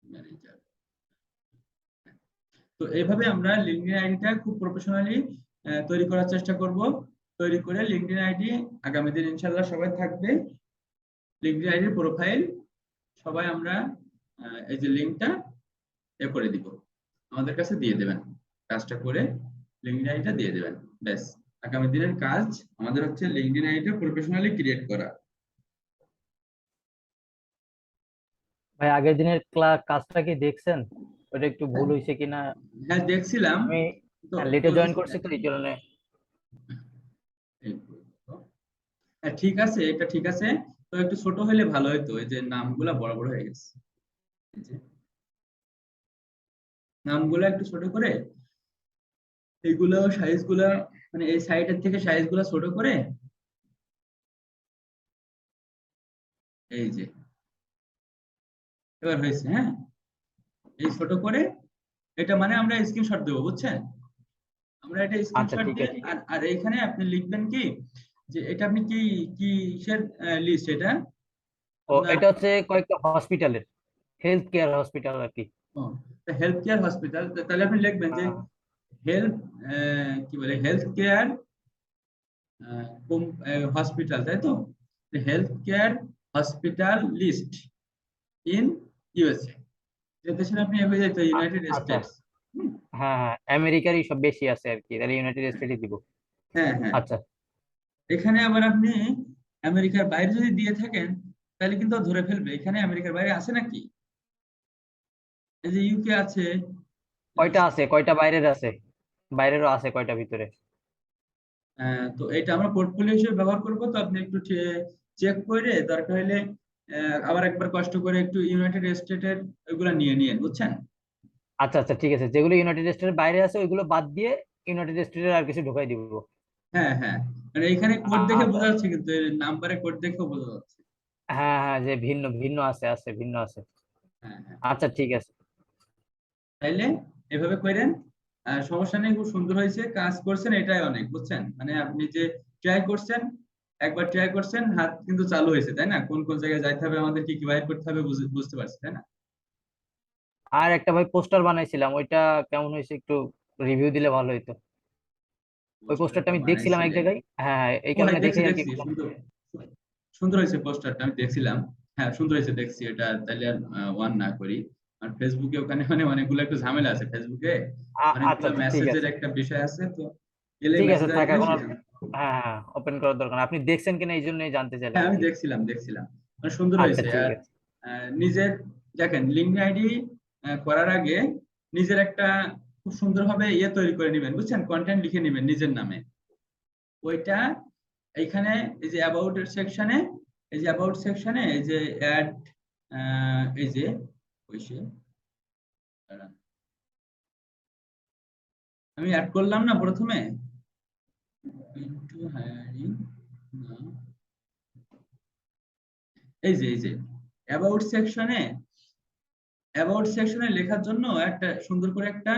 ম্যানেজার। তো এইভাবে আমরা লিঙ্কডইন আইডিটা খুব প্রফেশনালি তৈরি করার চেষ্টা করব। তৈরি করে লিঙ্কডইন আইডি আগামী দিন ইনশাআল্লাহ সবাই থাকবে। লিঙ্কডইন আইডির প্রোফাইল সবাই আমরা এই যে লিঙ্কটা করে দিব, আমাদের কাছে দিয়ে দেবেন, কাজটা করে লিঙ্কডইন আইডিটা দিয়ে দেবেন। ব্যাস, আগামী দিনের কাজ আমাদের হচ্ছে লিঙ্কডইন আইডিটা প্রফেশনালি ক্রিয়েট করা। ভাই আগের দিনের কাজটা কি দেখছেন? ওটা একটু ভুল হয়েছে কিনা? হ্যাঁ দেখছিলাম। আমি তো লেটে জয়েন করছি তো এই কারণে। হ্যাঁ ঠিক আছে, এটা ঠিক আছে। তো একটু ছোট হলে ভালো হতো, এই যে নামগুলা বড় বড় হয়ে গেছে। এই যে নামগুলো একটু ছোট করে, এইগুলো সাইজ গুলা, মানে এই সাইডের থেকে সাইজ গুলা ছোট করে, এই যে এবার হয়েছে। হ্যাঁ, এই ছোট করে এটা মানে আমরা স্ক্রিনশট দেবো, বুঝছেন? আমরা এটা আচ্ছা স্ক্রিনশট ঠিক দিয়ে আছে। আর আর এইখানে আপনি লিখবেন কি, যে এটা আপনি কি কিসের লিস্ট এটা ও আপনার। এটা হচ্ছে কয়েকটা হসপিটালের, হেলথ কেয়ার হসপিটাল আর কি। হেলথ কেয়ার হসপিটাল, তাহলে আপনি লিখবেন যে হ্যাঁ হেলথ কি বলে, হেলথ কেয়ার হসপিটাল, তাই তো? Health care hospital list in USA, যে দেশের আপনি হয়ে যেত ইউনাইটেড আচ্ছা। স্টেটস। হ্যাঁ হ্যাঁ, আমেরিকারই সব বেশি আছে আর কি, তাহলে ইউনাইটেড স্টেটে দিব। হ্যাঁ হ্যাঁ, আচ্ছা এখানে আবার আপনি আমেরিকার বাইরে যদি দিয়ে থাকেন তাহলে কিন্তু ও ধরে ফেলবে এখানে আমেরিকার বাইরে আছে নাকি। এই যে ইউকে আছে, কয়টা আছে, কয়টা বাইরের আছে? বাইরেরও আছে কয়টা ভিতরে? তো এটা আমরা পোর্টফোলিও হিসেবে ব্যবহার করব। তো আপনি একটু চেক করে দরকার হলে আবার একবার কষ্ট করে একটু ইউনাইটেড স্টেটের ওইগুলা নিয়ে নিয়েন, বুঝছেন? আচ্ছা আচ্ছা ঠিক আছে, যেগুলো ইউনাইটেড স্টেটের বাইরে আছে ওইগুলো বাদ দিয়ে ইউনাইটেড স্টেটের আর কিছু ঢোকাই দিব। হ্যাঁ হ্যাঁ, মানে এখানে কোড দেখে আচ্ছা। বোঝা যাচ্ছে, কিন্তু নাম্বারে কোড দেখেও বোঝা যাচ্ছে। হ্যাঁ হ্যাঁ, যে ভিন্ন ভিন্ন আছে, ভিন্ন আছে। হ্যাঁ হ্যাঁ, আচ্ছা ঠিক আছে। তাইলে এভাবে করেন। সমস্যা নেই, খুব সুন্দর হয়েছে, কাজ করছেন এটাই অনেক, বুঝছেন? মানে আপনি যে ট্রাই করছেন, একবার ট্রাই করছেন, হাত কিন্তু চালু হয়েছে, তাই না? কোন কোন জায়গায় যাইতে হবে, আমাদের কি কি বাইর করতে হবে বুঝতে পারছি, তাই না? আর একটা ভাই পোস্টার বানাইছিলাম, ওইটা কেমন হয়েছে একটু রিভিউ দিলে ভালো হতো। ওই পোস্টার পোস্টারটা একটা আমি দেখছিলাম এক বানাইছিলেন? জায়গায়, হ্যাঁ হ্যাঁ, এই ও হ্যাঁ, কারণে দেখছি দেখেই আর কি দেখছি, করলাম। সুন্দর সুন্দর হয়েছে পোস্টারটা, আমি দেখছিলাম। হ্যাঁ সুন্দর হয়েছে, দেখছি এটা। তাইলে আর ওয়ান না করি। আর ফেসবুকে ওখানে মানে অনেকগুলো একটু ঝামেলা আছে ফেসবুকে, আচ্ছা অনেকগুলো আচ্ছা ঠিক মেসেজের আছে। একটা বিষয় আছে তো, গেলে ঠিক আছে মেসেজ থাক আসবে এখন সেই আর। জন্য। হ্যাঁ হ্যাঁ, ওপেন করার দরকার নেই। আপনি দেখছেন কিনা এই জন্যই জানতে চাইলাম হ্যাঁ আর আমি কি। দেখছিলাম মানে সুন্দর আচ্ছা হয়েছে। ঠিক আর আছে। নিজের, দেখেন লিঙ্কড আইডি করার আগে নিজের একটা খুব সুন্দরভাবে তৈরি করে নেবেন, বুঝছেন? কন্টেন্ট লিখে নেবেন নিজের নামে। ওইটা এইখানে এই যে অ্যাবাউট সেকশনে, এই যে অ্যাবাউট সেকশনে এই যে অ্যাড, এই যে ওইসে আমি অ্যাড করলাম না প্রথমে, into hiring, না, এই যে অ্যাবাউট সেকশনে, লেখার জন্য একটা সুন্দর করে একটা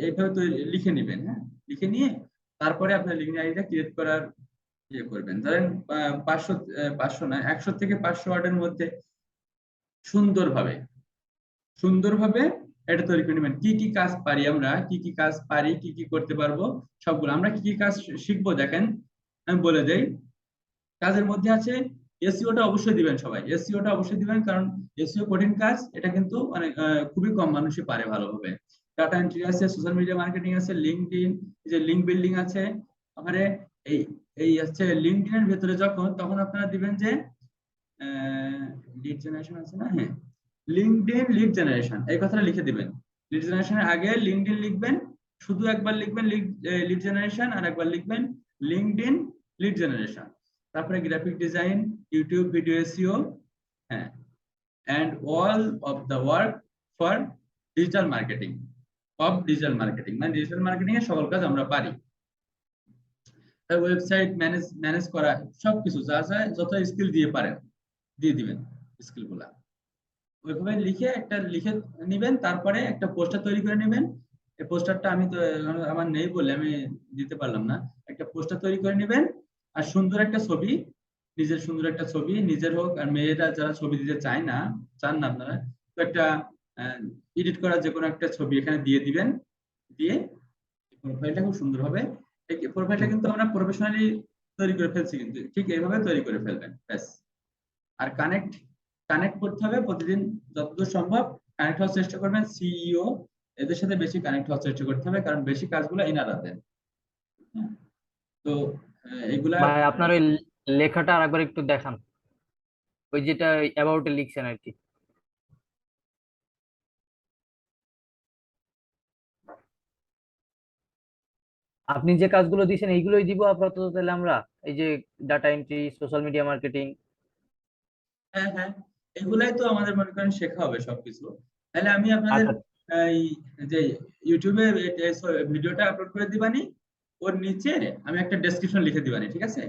এইভাবে লিখে নেবেন। হ্যাঁ, লিখে নিয়ে তারপরে আপনার লিঙ্কড আইডিটা ক্রিয়েট করার করবেন। ধরেন 500, 500 না, 100 থেকে 500 ওয়ার্ডের মধ্যে সুন্দরভাবে সুন্দরভাবে এটা তৈরি করে নেবেন। কি কি কাজ পারি আমরা, কি কি কাজ পারি, কি কি করতে পারবো, সবগুলো আমরা কি কি কাজ শিখবো, দেখেন আমি বলে দেই। কাজের মধ্যে আছে এসইওটা অবশ্যই দিবেন সবাই, এসইওটা অবশ্যই দিবেন, কারণ এসইও কঠিন কাজ, এটা কিন্তু অনেক খুবই কম মানুষই পারে ভালোভাবে। ডাটা এন্ট্রি আছে, সোশ্যাল মিডিয়া মার্কেটিং আছে, লিঙ্কডইন, যে লিঙ্ক বিল্ডিং আছে। ওখানে এই এই হচ্ছে লিঙ্কডইনের ভেতরে তখন আপনারা দিবেন যে লিড জেনারেশন আছে না, হ্যাঁ, লিঙ্কডইন লিড জেনারেশন এই কথাটা লিখে দিবেন। লিড জেনারেশনের আগে লিঙ্কডইন লিখবেন, শুধু একবার লিখবেন লিড জেনারেশন, আর একবার লিখবেন লিঙ্কডইন লিড জেনারেশন। তারপরে graphic design, YouTube video SEO, হ্যাঁ, and all of the work for digital marketing মানে ডিজিটাল মার্কেটিং এর সকল কাজ আমরা পারি। ওয়েবসাইট ম্যানেজ করা, সবকিছু যা যা যত স্কিল দিয়ে পারেন দিয়ে দিবেন স্কিল গুলা। ওইভাবে লিখে নিবেন, তারপরে একটা পোস্টার তৈরি করে নেবেন। এই পোস্টারটা আমি তো আমার নেই বলে আমি দিতে পারলাম না। একটা পোস্টার তৈরি করে নেবেন, আর সুন্দর একটা ছবি, সুন্দর একটা ছবি, নিজের হোক আর মেয়েরা যারা ছবি দিতে চান না আপনারা, তো একটা এডিট করা যে কোনো একটা ছবি এখানে দিয়ে দিবেন। দিয়ে প্রোফাইলটা খুব সুন্দর হবে। এই প্রোফাইলটা কিন্তু আমরা প্রফেশনালি তৈরি করে ফেলছি, কিন্তু ঠিক এইভাবে তৈরি করে ফেলবেন ব্যাস। আর কানেক্ট করতে হবে প্রতিদিন, যতদূর সম্ভব কানেক্ট হওয়ার চেষ্টা করবেন। সিইও এদের সাথে বেশি কানেক্ট হওয়ার চেষ্টা করতে হবে, কারণ বেশি কাজগুলো ইনারা দেন। তো এগুলা ভাই আপনার ওই লেখাটা আরেকবার একটু দেখান, ওই যেটা অ্যাবাউটে লিখছেন আর কি। আপনি যে কাজগুলো দিয়েছেন এইগুলোই দিব আপাতত তাহলে আমরা, এই যে data entry, social media marketing. হ্যাঁ হ্যাঁ, এগুলাই তো আমাদের মনে করেন শেখা হবে সবকিছু। তাহলে আমি আপনাদের আচ্ছা এই যে ইউটিউবে ভিডিওটা আপলোড করে দিবানি, ওর নিচে আমি একটা ডেসক্রিপশন লিখে দিবানি, ঠিক আছে?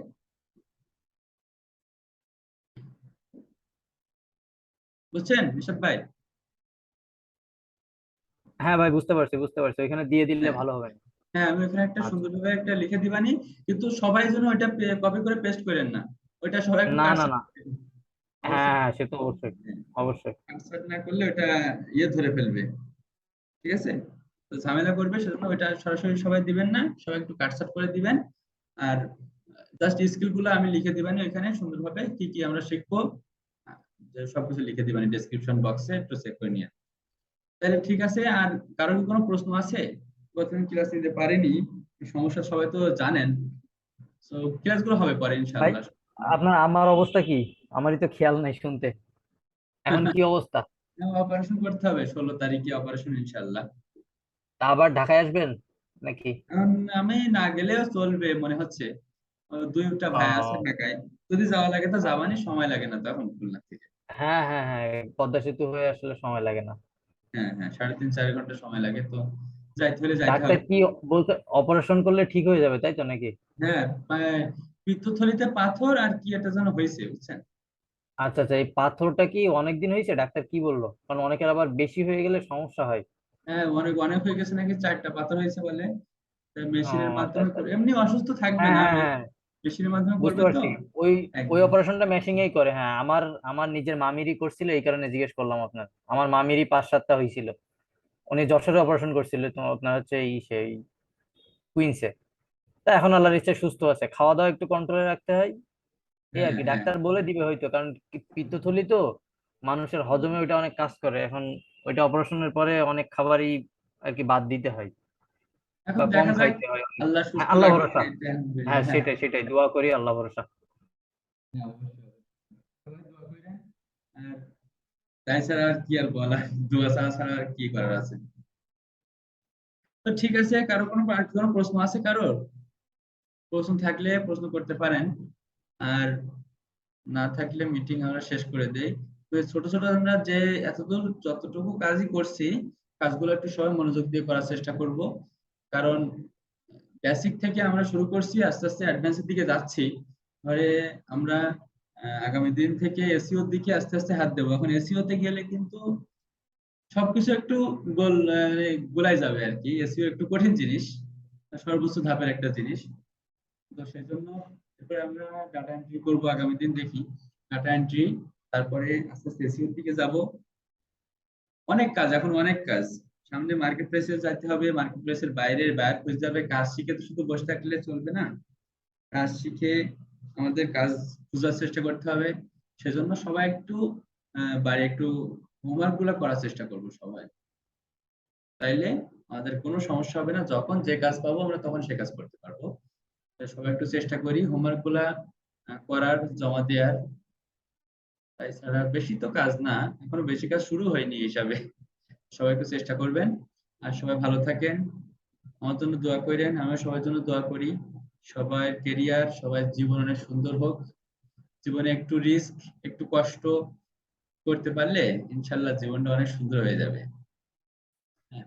বুঝছেন নিশাদ ভাই? হ্যাঁ ভাই, বুঝতে পারছি, ওইখানে দিয়ে দিলে হ্যাঁ ভালো হবে। হ্যাঁ, আমি ওখানে একটা আচ্ছা, সুন্দরভাবে একটা লিখে দিবানি, কিন্তু সবাই যেন ওইটা কপি করে পেস্ট করেন না, ওইটা সবাই একটু না না কাটছাঁট না, করবেন। হ্যাঁ অবশ্যই হ্যাঁ, সে তো অবশ্যই, অবশ্যই। কাটছাঁট না করলে ওটা ধরে ফেলবে, ঠিক আছে? তো ঝামেলা করবে, সেজন্য ওইটা সরাসরি সবাই দিবেন না, সবাই একটু কাটছাট করে দিবেন। আর জাস্ট স্কিল গুলো আমি লিখে দিবানি ওইখানে সুন্দরভাবে, কি কি আমরা শিখবো যে সবকিছু লিখে দিবানি ডেসক্রিপশন বক্সে, একটু চেক করে নিয়ে। তাহলে ঠিক আছে। আর কারো কি কোনো প্রশ্ন আছে? প্রথমে ক্লাস নিতে পারিনি, সমস্যা সবাই তো জানেন। তো ক্লাস গুলো হবে পরে ভাই ইনশাআল্লাহ। আপনার আমার অবস্থা কি? আমারই তো খেয়াল নাই শুনতে, এখন কি অবস্থা? অপারেশন করতে হবে 16 তারিখে, অপারেশন ইনশাআল্লাহ। তা আবার ঢাকায় আসবেন নাকি? এখন আমি না গেলেও চলবে মনে হচ্ছে, দুইটা ভাই আছে ও, ঢাকায়, যদি যাওয়া লাগে তো যাবানি, সময় লাগে না তখন খুলনা থেকে। হ্যাঁ হ্যাঁ হ্যাঁ, পদ্মা সেতু হয়ে আসলে সময় লাগে না। হ্যাঁ হ্যাঁ, 3.5-4 ঘন্টা সময় লাগে, তো যাইতে হলে যাইতে ডাক্তার হবে। কি বলতে, অপারেশন করলে ঠিক হয়ে যাবে তাই তো নাকি? হ্যাঁ, পিত্তথলিতে পাথর আর কি একটা যেন হয়েছে, বুঝছেন? আচ্ছা আচ্ছা, এই পাথরটা কি অনেকদিন হয়েছে? ডাক্তার কি বললো? কারণ অনেকের আবার বেশি হয়ে গেলে সমস্যা হয়। হ্যাঁ, অনেক অনেক হয়ে গেছে নাকি, 4টা পাথর হয়েছে বলে। ও মেশিনের আচ্ছা মাধ্যমে আচ্ছা, এমনি অসুস্থ থাকবে হ্যাঁ না, হ্যাঁ হ্যাঁ, মেশিনের মাধ্যমে বুঝতে করবে তো পারছি। ওই ওই একদম। অপারেশনটা মেশিংয়েই করে, হ্যাঁ। আমার আমার নিজের মামিরই করছিল, এই কারণে জিজ্ঞেস করলাম আপনার। আমার মামিরই 5-7টা হয়েছিল, উনি যশোরে অপারেশন করছিল, তো আপনার হচ্ছে এই সেই কুইন্সে। তা এখন আল্লাহর ইচ্ছায় সুস্থ আছে, খাওয়া দাওয়া একটু কন্ট্রোলে রাখতে হয়, এই আর হ্যাঁ কি। হ্যাঁ, ডাক্তার বলে দিবে হয়তো, কারণ পিত্তথলি তো মানুষের হজমে ওইটা অনেক কাজ করে। এখন ওইটা অপারেশনের পরে অনেক খাবারই আর কি বাদ দিতে হয় এখন বা কম দেখা যাক, খাইতে হয় অনেক। আল্লাহ হ্যাঁ, সুস্থ আল্লাহ রাখুক ভরসা। এটা আলহামদুলিল্লাহ। হ্যাঁ, হ্যাঁ সেটাই সেটাই, দোয়া করি, আল্লাহ ভরসা। হ্যাঁ, অবশ্যই। সবাই দোয়া কইরা। আর তাই ছাড়া আর কি আর বলা, দোয়া ছাড়া আর কি করার আছে। তো ঠিক আছে, কারো কোনো প্রশ্ন আছে কারো? প্রশ্ন থাকলে প্রশ্ন করতে পারেন, আর না থাকলে মিটিং আমরা শেষ করে দেই। তো এই ছোট ছোট আমরা যে এতদূর যতটুকু কাজই করছি, কাজগুলো একটু সবাই মনোযোগ দিয়ে করার চেষ্টা করব, কারণ বেসিক থেকে আমরা শুরু করছি, আস্তে আস্তে অ্যাডভান্সের দিকে যাচ্ছি। ধরে আমরা আগামী দিন থেকে এসইওর দিকে আস্তে আস্তে হাত দেবো। এখন এসইও তে গেলে কিন্তু সবকিছু একটু মানে গোলাই যাবে আর কি। এসইও একটু কঠিন জিনিস, সর্বোচ্চ ধাপের একটা জিনিস। তো সেই জন্য এরপরে আমরা ডাটা এন্ট্রি করবো আগামী দিন, দেখি ডাটা এন্ট্রি, তারপরে আস্তে আস্তে এসইওর দিকে যাব। অনেক কাজ, এখন অনেক কাজ সামনে। মার্কেট প্লেসে যাইতে হবে, মার্কেট প্লেসের বাইরে বায়ার খুঁজতে হবে। কাজ শিখে তো শুধু বসে থাকলে চলবে না, কাজ শিখে আমাদের কাজ খোঁজার চেষ্টা করতে হবে। সেজন্য সবাই একটু বাড়ি একটু হোমওয়ার্ক গুলো করার চেষ্টা করবো সবাই, তাইলে আমাদের কোনো সমস্যা হবে না। যখন যে কাজ পাবো আমরা তখন সে কাজ করতে পারবো। তাই সবাই একটু চেষ্টা করি হোমওয়ার্ক গুলা করার, জমা দেওয়ার। তাছাড়া বেশি তো কাজ না, এখনো বেশি কাজ শুরু হয়নি এই হিসাবে। সবাই একটু চেষ্টা করবেন। আর সবাই ভালো থাকেন, আমার জন্য দোয়া করেন, আমি সবার জন্য দোয়া করি। সবার কেরিয়ার, সবার জীবন অনেক সুন্দর হোক। জীবনে একটু রিস্ক, একটু কষ্ট করতে পারলে ইনশাল্লাহ জীবনটা অনেক সুন্দর হয়ে যাবে। হ্যাঁ,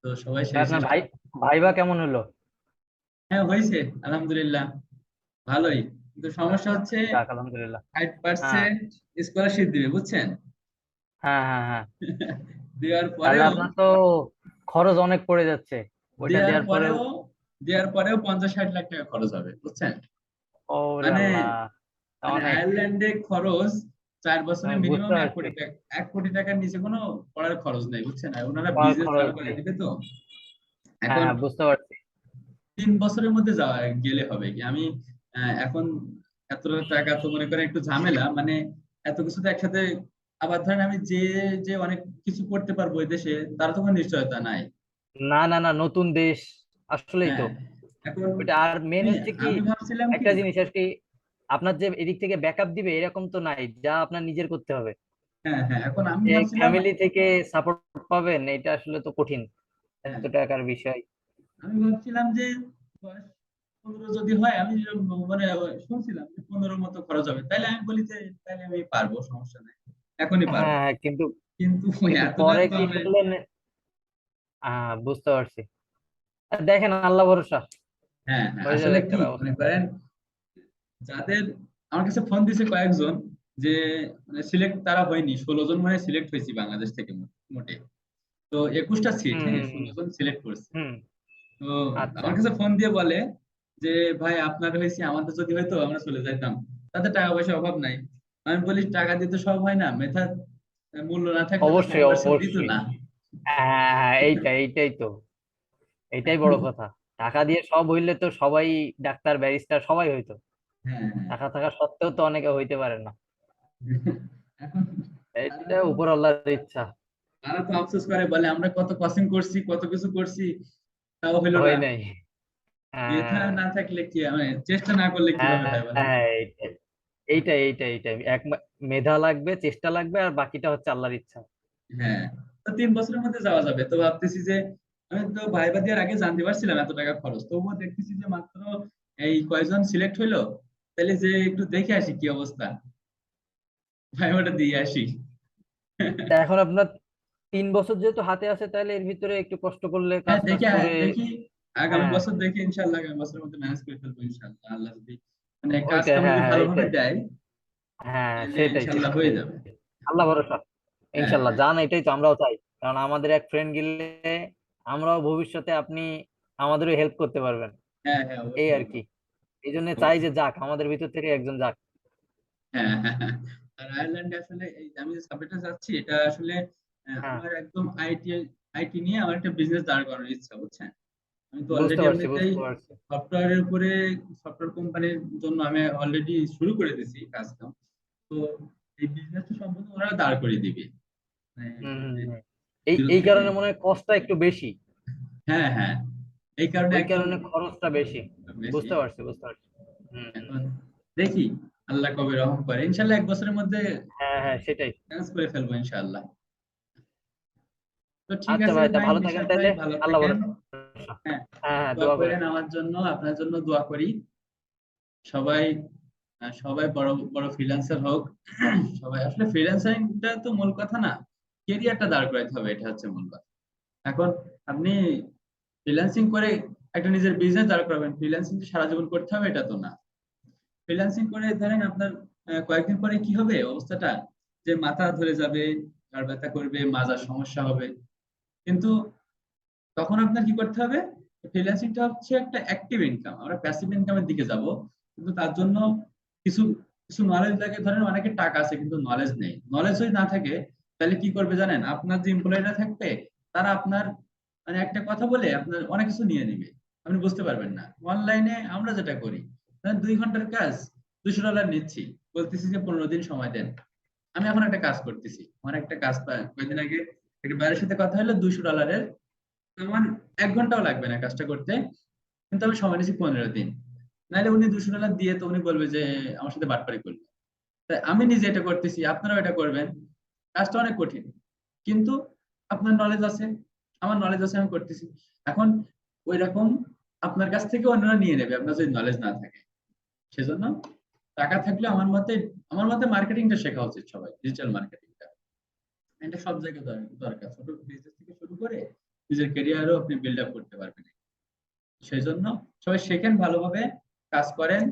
তো সবাই সেই আপনার চেষ্টা। ভাইবা কেমন হলো? হ্যাঁ হয়েছে, আলহামদুলিল্লাহ ভালোই। কিন্তু সমস্যা হচ্ছে যাক আলহামদুলিল্লাহ। ফাইভ হ্যাঁ পার্সেন্ট স্কলারশিপ দিবে, বুঝছেন? হ্যাঁ হ্যাঁ হ্যাঁ। দেওয়ার তাহলে পরেও আপনার তো খরচ অনেক পড়ে যাচ্ছে ওইটা দেওয়ার দেওয়ার পরেও। পরেও দেওয়ার পরেও 50-60 লাখ টাকা খরচ হবে, বুঝছেন? ওরে মানে আল্লাহ, মানে অনেক। আয়ারল্যান্ডে খরচ 4 বছরে আমি বুঝতে মিনিমাম এক পারছি। কোটি টাকা 1 কোটি টাকার নিচে কোনো পড়ার খরচ নেই, বুঝছেন? আর ওনারা পড়ার বিজনেস খরচ দাঁড় করে নেই। দিবে তো। হ্যাঁ এখন হ্যাঁ বুঝতে পারছি। 3 বছরের মধ্যে যাওয়া গেলে হবে কি? আমি এখন এত টাকা তো মনে করেন একটু ঝামেলা, মানে এত কিছু তো একসাথে। আবার ধরেন আমি যে যে অনেক কিছু করতে পারবো এই দেশে, তার তো কোনো নিশ্চয়তা নাই। না না না, নতুন দেশ, আসলেই তো। হ্যাঁ, এখন ওইটা আর মেন আমি হচ্ছে কি, আমি ভাবছিলাম কি। একটা জিনিস আর কি, আপনার যে এদিক থেকে ব্যাকআপ দিবে এরকম তো নাই, যা আপনার নিজের করতে হবে। হ্যাঁ হ্যাঁ, এখন আমি যে ভাবছিলাম ফ্যামিলি থেকে সাপোর্ট পাবেন এটা আসলে তো কঠিন, হ্যাঁ, এত টাকার বিষয়। আমি ভাবছিলাম যে বয়স 15 যদি হয়, আমি মানে শুনছিলাম যে 15 মতো খরচ হবে, তাইলে আমি বলি যে তাইলে আমি পারবো, সমস্যা নাই, এখনই হ্যাঁ পারবো। হ্যাঁ, কিন্তু কিন্তু কিন্তু এতটা পরে তো কি আমি করলেন? বুঝতে পারছি। আর দেখেন আল্লাহ ভরসা, হ্যাঁ হ্যাঁ, হয়ে যাবে আসলে একটা কি মনে ব্যবস্থা। করেন, যাদের আমার কাছে ফোন দিছে কয়েকজন, যে মানে সিলেক্ট তারা হয়নি, 16 জন মানে সিলেক্ট হয়েছি বাংলাদেশ থেকে মোটে। তো 21টা সিট, হুম হ্যাঁ, হুম হুম 16 জন সিলেক্ট করছে। হুম। তো আচ্ছা। আমার কাছে ফোন দিয়ে বলে যে ভাই আপনার হয়েছে, আমাদের যদি হয়তো আমরা চলে যাইতাম, তাদের টাকা পয়সার অভাব নাই। আমি বলি টাকা দিতে সব হয় না, মেধার মূল্য না থাকলে তো সব অবশ্যই পার্সেন্ট দিত অবশ্যই। না। হ্যাঁ হ্যাঁ, এইটাই তো, এইটাই বড় কথা। টাকা দিয়ে সব হইলে তো সবাই ডাক্তার ব্যারিস্টার সবাই হইতো, হ্যাঁ হ্যাঁ। টাকা থাকা সত্ত্বেও তো অনেকে হইতে পারে না। এখন তারা এটা তো উপর আল্লাহর ইচ্ছা। তারা তো আফসোস করে, বলে আমরা কত কোচিং করছি, কত কিছু করছি, তাও হইলো না। হয় নাই। মেধা হ্যাঁ না থাকলে কি, মানে চেষ্টা না করলে হ্যাঁ কিভাবে হয় বলেন? হ্যাঁ, এইটাই মেধা লাগবে, চেষ্টা লাগবে, আর বাকিটা হচ্ছে আল্লাহর ইচ্ছা। হ্যাঁ, তো 3 বছরের মধ্যে যাওয়া যাবে। তো ভাবতেছি যে আমি তো ভাইবা দেওয়ার আগে জানতে পারছিলাম এত টাকা খরচ, তবুও দেখতেছি যে মাত্র এই কয়জন সিলেক্ট হইলো। তাহলে যে একটু দেখে আসি কি অবস্থা, ভাইবাটা দিয়ে আসি। তা এখন আপনার 3 বছর যেহেতু হাতে আছে, তাহলে এর ভিতরে একটু কষ্ট করলে, হ্যাঁ কাজ টাজ দেখে করে। দেখি, আগামী হ্যাঁ বছর দেখি ইনশাল্লাহ, আগামী বছরের মধ্যে ম্যানেজ করে ফেলবো ইনশাল্লাহ, আল্লাহ যদি মানে কাজ ওইটাই, কাম হ্যাঁ যদি হ্যাঁ ভালোভাবে এইটাই। দেয়, হ্যাঁ তাহলে ইনশাল্লাহ হয়ে সেটাই, যাবে। আল্লাহ ভরসা। হ্যাঁ ইনশাল্লাহ হ্যাঁ জান, এটাই তো আমরাও চাই। কারণ আমাদের এক ফ্রেন্ড গেলে আমরাও ভবিষ্যতে আপনি আমাদেরও হেল্প করতে পারবেন, হ্যাঁ হ্যাঁ, এই অবশ্যই আর কি। এই জন্য চাই অবশ্যই। যে যাক, আমাদের ভিতর থেকে একজন যাক। হ্যাঁ হ্যাঁ হ্যাঁ। আর আয়ারল্যান্ডে আসলে এই আমি যে সাবজেক্টটা যাচ্ছি, এটা আসলে হ্যাঁ আমার একদম আইটি আইটি নিয়ে আমার একটা বিজনেস দাঁড় করানোর ইচ্ছা, বুঝছেন? আমি তো বুঝতে অলরেডি পারছি এমনিতেই বুঝতে পারছি। সফটওয়্যারের উপরে, সফটওয়্যার কোম্পানির জন্য আমি অলরেডি শুরু করে দিয়েছি কাজ কাম। তো এই বিজনেসটা সম্পূর্ণ ওরা দাঁড় করিয়ে দিবে, মানে যে হুম। এই জিরো এই থেকে। কারণে মনে হয় কষ্টটা একটু বেশি, হ্যাঁ হ্যাঁ, এই কারণে ওই একদম কারণে খরচটা বেশি। বেশি। বুঝতে পারছি। এখন দেখি আল্লাহ কবে রহম করে, ইনশাল্লাহ 1 বছরের মধ্যে হ্যাঁ হ্যাঁ সেটাই। ম্যানেজ করে ফেলবো ইনশাল্লাহ। তো ঠিক আচ্ছা আছে ভাই, তা ভাই, ভালো থাকেন নিশাদ ভাই তাইলে। ভালো আল্লাহ থাকেন। ভরসা। হ্যাঁ, হ্যাঁ হ্যাঁ, দোয়া দোয়া করেন। করেন আমার জন্য, আপনার জন্য দোয়া করি। সবাই সবাই বড় বড় ফ্রিল্যান্সার হোক। সবাই আসলে ফ্রিল্যান্সারিংটা তো মূল কথা না, কেরিয়ারটা দাঁড় করাইতে হবে, এটা হচ্ছে মূল কথা। এখন আপনি ফ্রিল্যান্সিং করে একটা নিজের বিজনেস দাঁড় করাবেন, ফ্রিল্যান্সিং সারা জীবন করতে হবে এটা তো না। ফ্রিল্যান্সিং করে ধরেন আপনার কয়েকদিন পরে কি হবে অবস্থাটা, যে মাথা ধরে যাবে, ঘাড় ব্যথা করবে, মাজার সমস্যা হবে। কিন্তু তখন আপনার কি করতে হবে, ফ্রিল্যান্সিংটা হচ্ছে একটা অ্যাক্টিভ ইনকাম, আমরা প্যাসিভ ইনকামের দিকে যাব। কিন্তু তার জন্য কিছু কিছু নলেজ লাগে। ধরেন অনেকের টাকা আছে কিন্তু নলেজ নেই, নলেজ যদি না থাকে, তাহলে কি করবে জানেন? আপনার যে এমপ্লয়িরা থাকবে, তারা আপনার মানে একটা কথা বলে আপনার অনেক কিছু নিয়ে নিবে, আপনি বুঝতে পারবেন না। অনলাইনে আমরা যেটা করি, ধরেন 2 ঘন্টার কাজ $200 নিচ্ছি, বলতেছি যে 15 দিন সময় দেন। আমি এখন একটা কাজ করতেছি, আমার একটা কাজ কয়েকদিন আগে একটা ভাইয়ের সাথে কথা হলো $200, আমার 1 ঘন্টাও লাগবে না কাজটা করতে, কিন্তু আমি সময় নিচ্ছি 15 দিন। নাহলে উনি $200 দিয়ে তো উনি বলবে যে আমার সাথে বাটপারি করবে। তাই আমি নিজে এটা করতেছি, আপনারাও এটা করবেন। কাজটা অনেক কঠিন, কিন্তু আপনার নলেজ আছে, আমার নলেজ আছে, আমি করতেছি। এখন ওই রকম আপনার কাছ থেকে অন্যরা নিয়ে নেবে আপনার যদি নলেজ না থাকে। সেজন্য টাকা থাকলে আমার মতে মার্কেটিংটা শেখা উচিত সবাই, ডিজিটাল মার্কেটিংটা। এটা সব জায়গায় দরকার, ছোট বিজনেস থেকে শুরু করে নিজের ক্যারিয়ারও আপনি বিল্ড আপ করতে পারবেন। সেই জন্য সবাই শেখেন, ভালোভাবে কাজ করেন।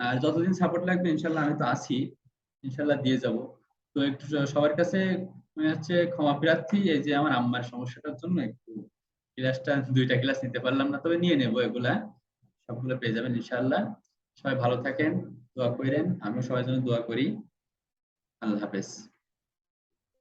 আর যতদিন সাপোর্ট লাগবে ইনশাল্লাহ আমি তো আছি, ইনশাল্লাহ দিয়ে যাব। তো একটু সবার কাছে মানে হচ্ছে ক্ষমা প্রার্থী, এই যে আমার আম্মার সমস্যাটার জন্য একটু ক্লাসটা 2টা ক্লাস নিতে পারলাম না, তবে নিয়ে নেবো এগুলা, সবগুলো পেয়ে যাবেন ইনশাল্লাহ। সবাই ভালো থাকেন, দোয়া করেন, আমিও সবার জন্য দোয়া করি। আল্লাহ হাফেজ।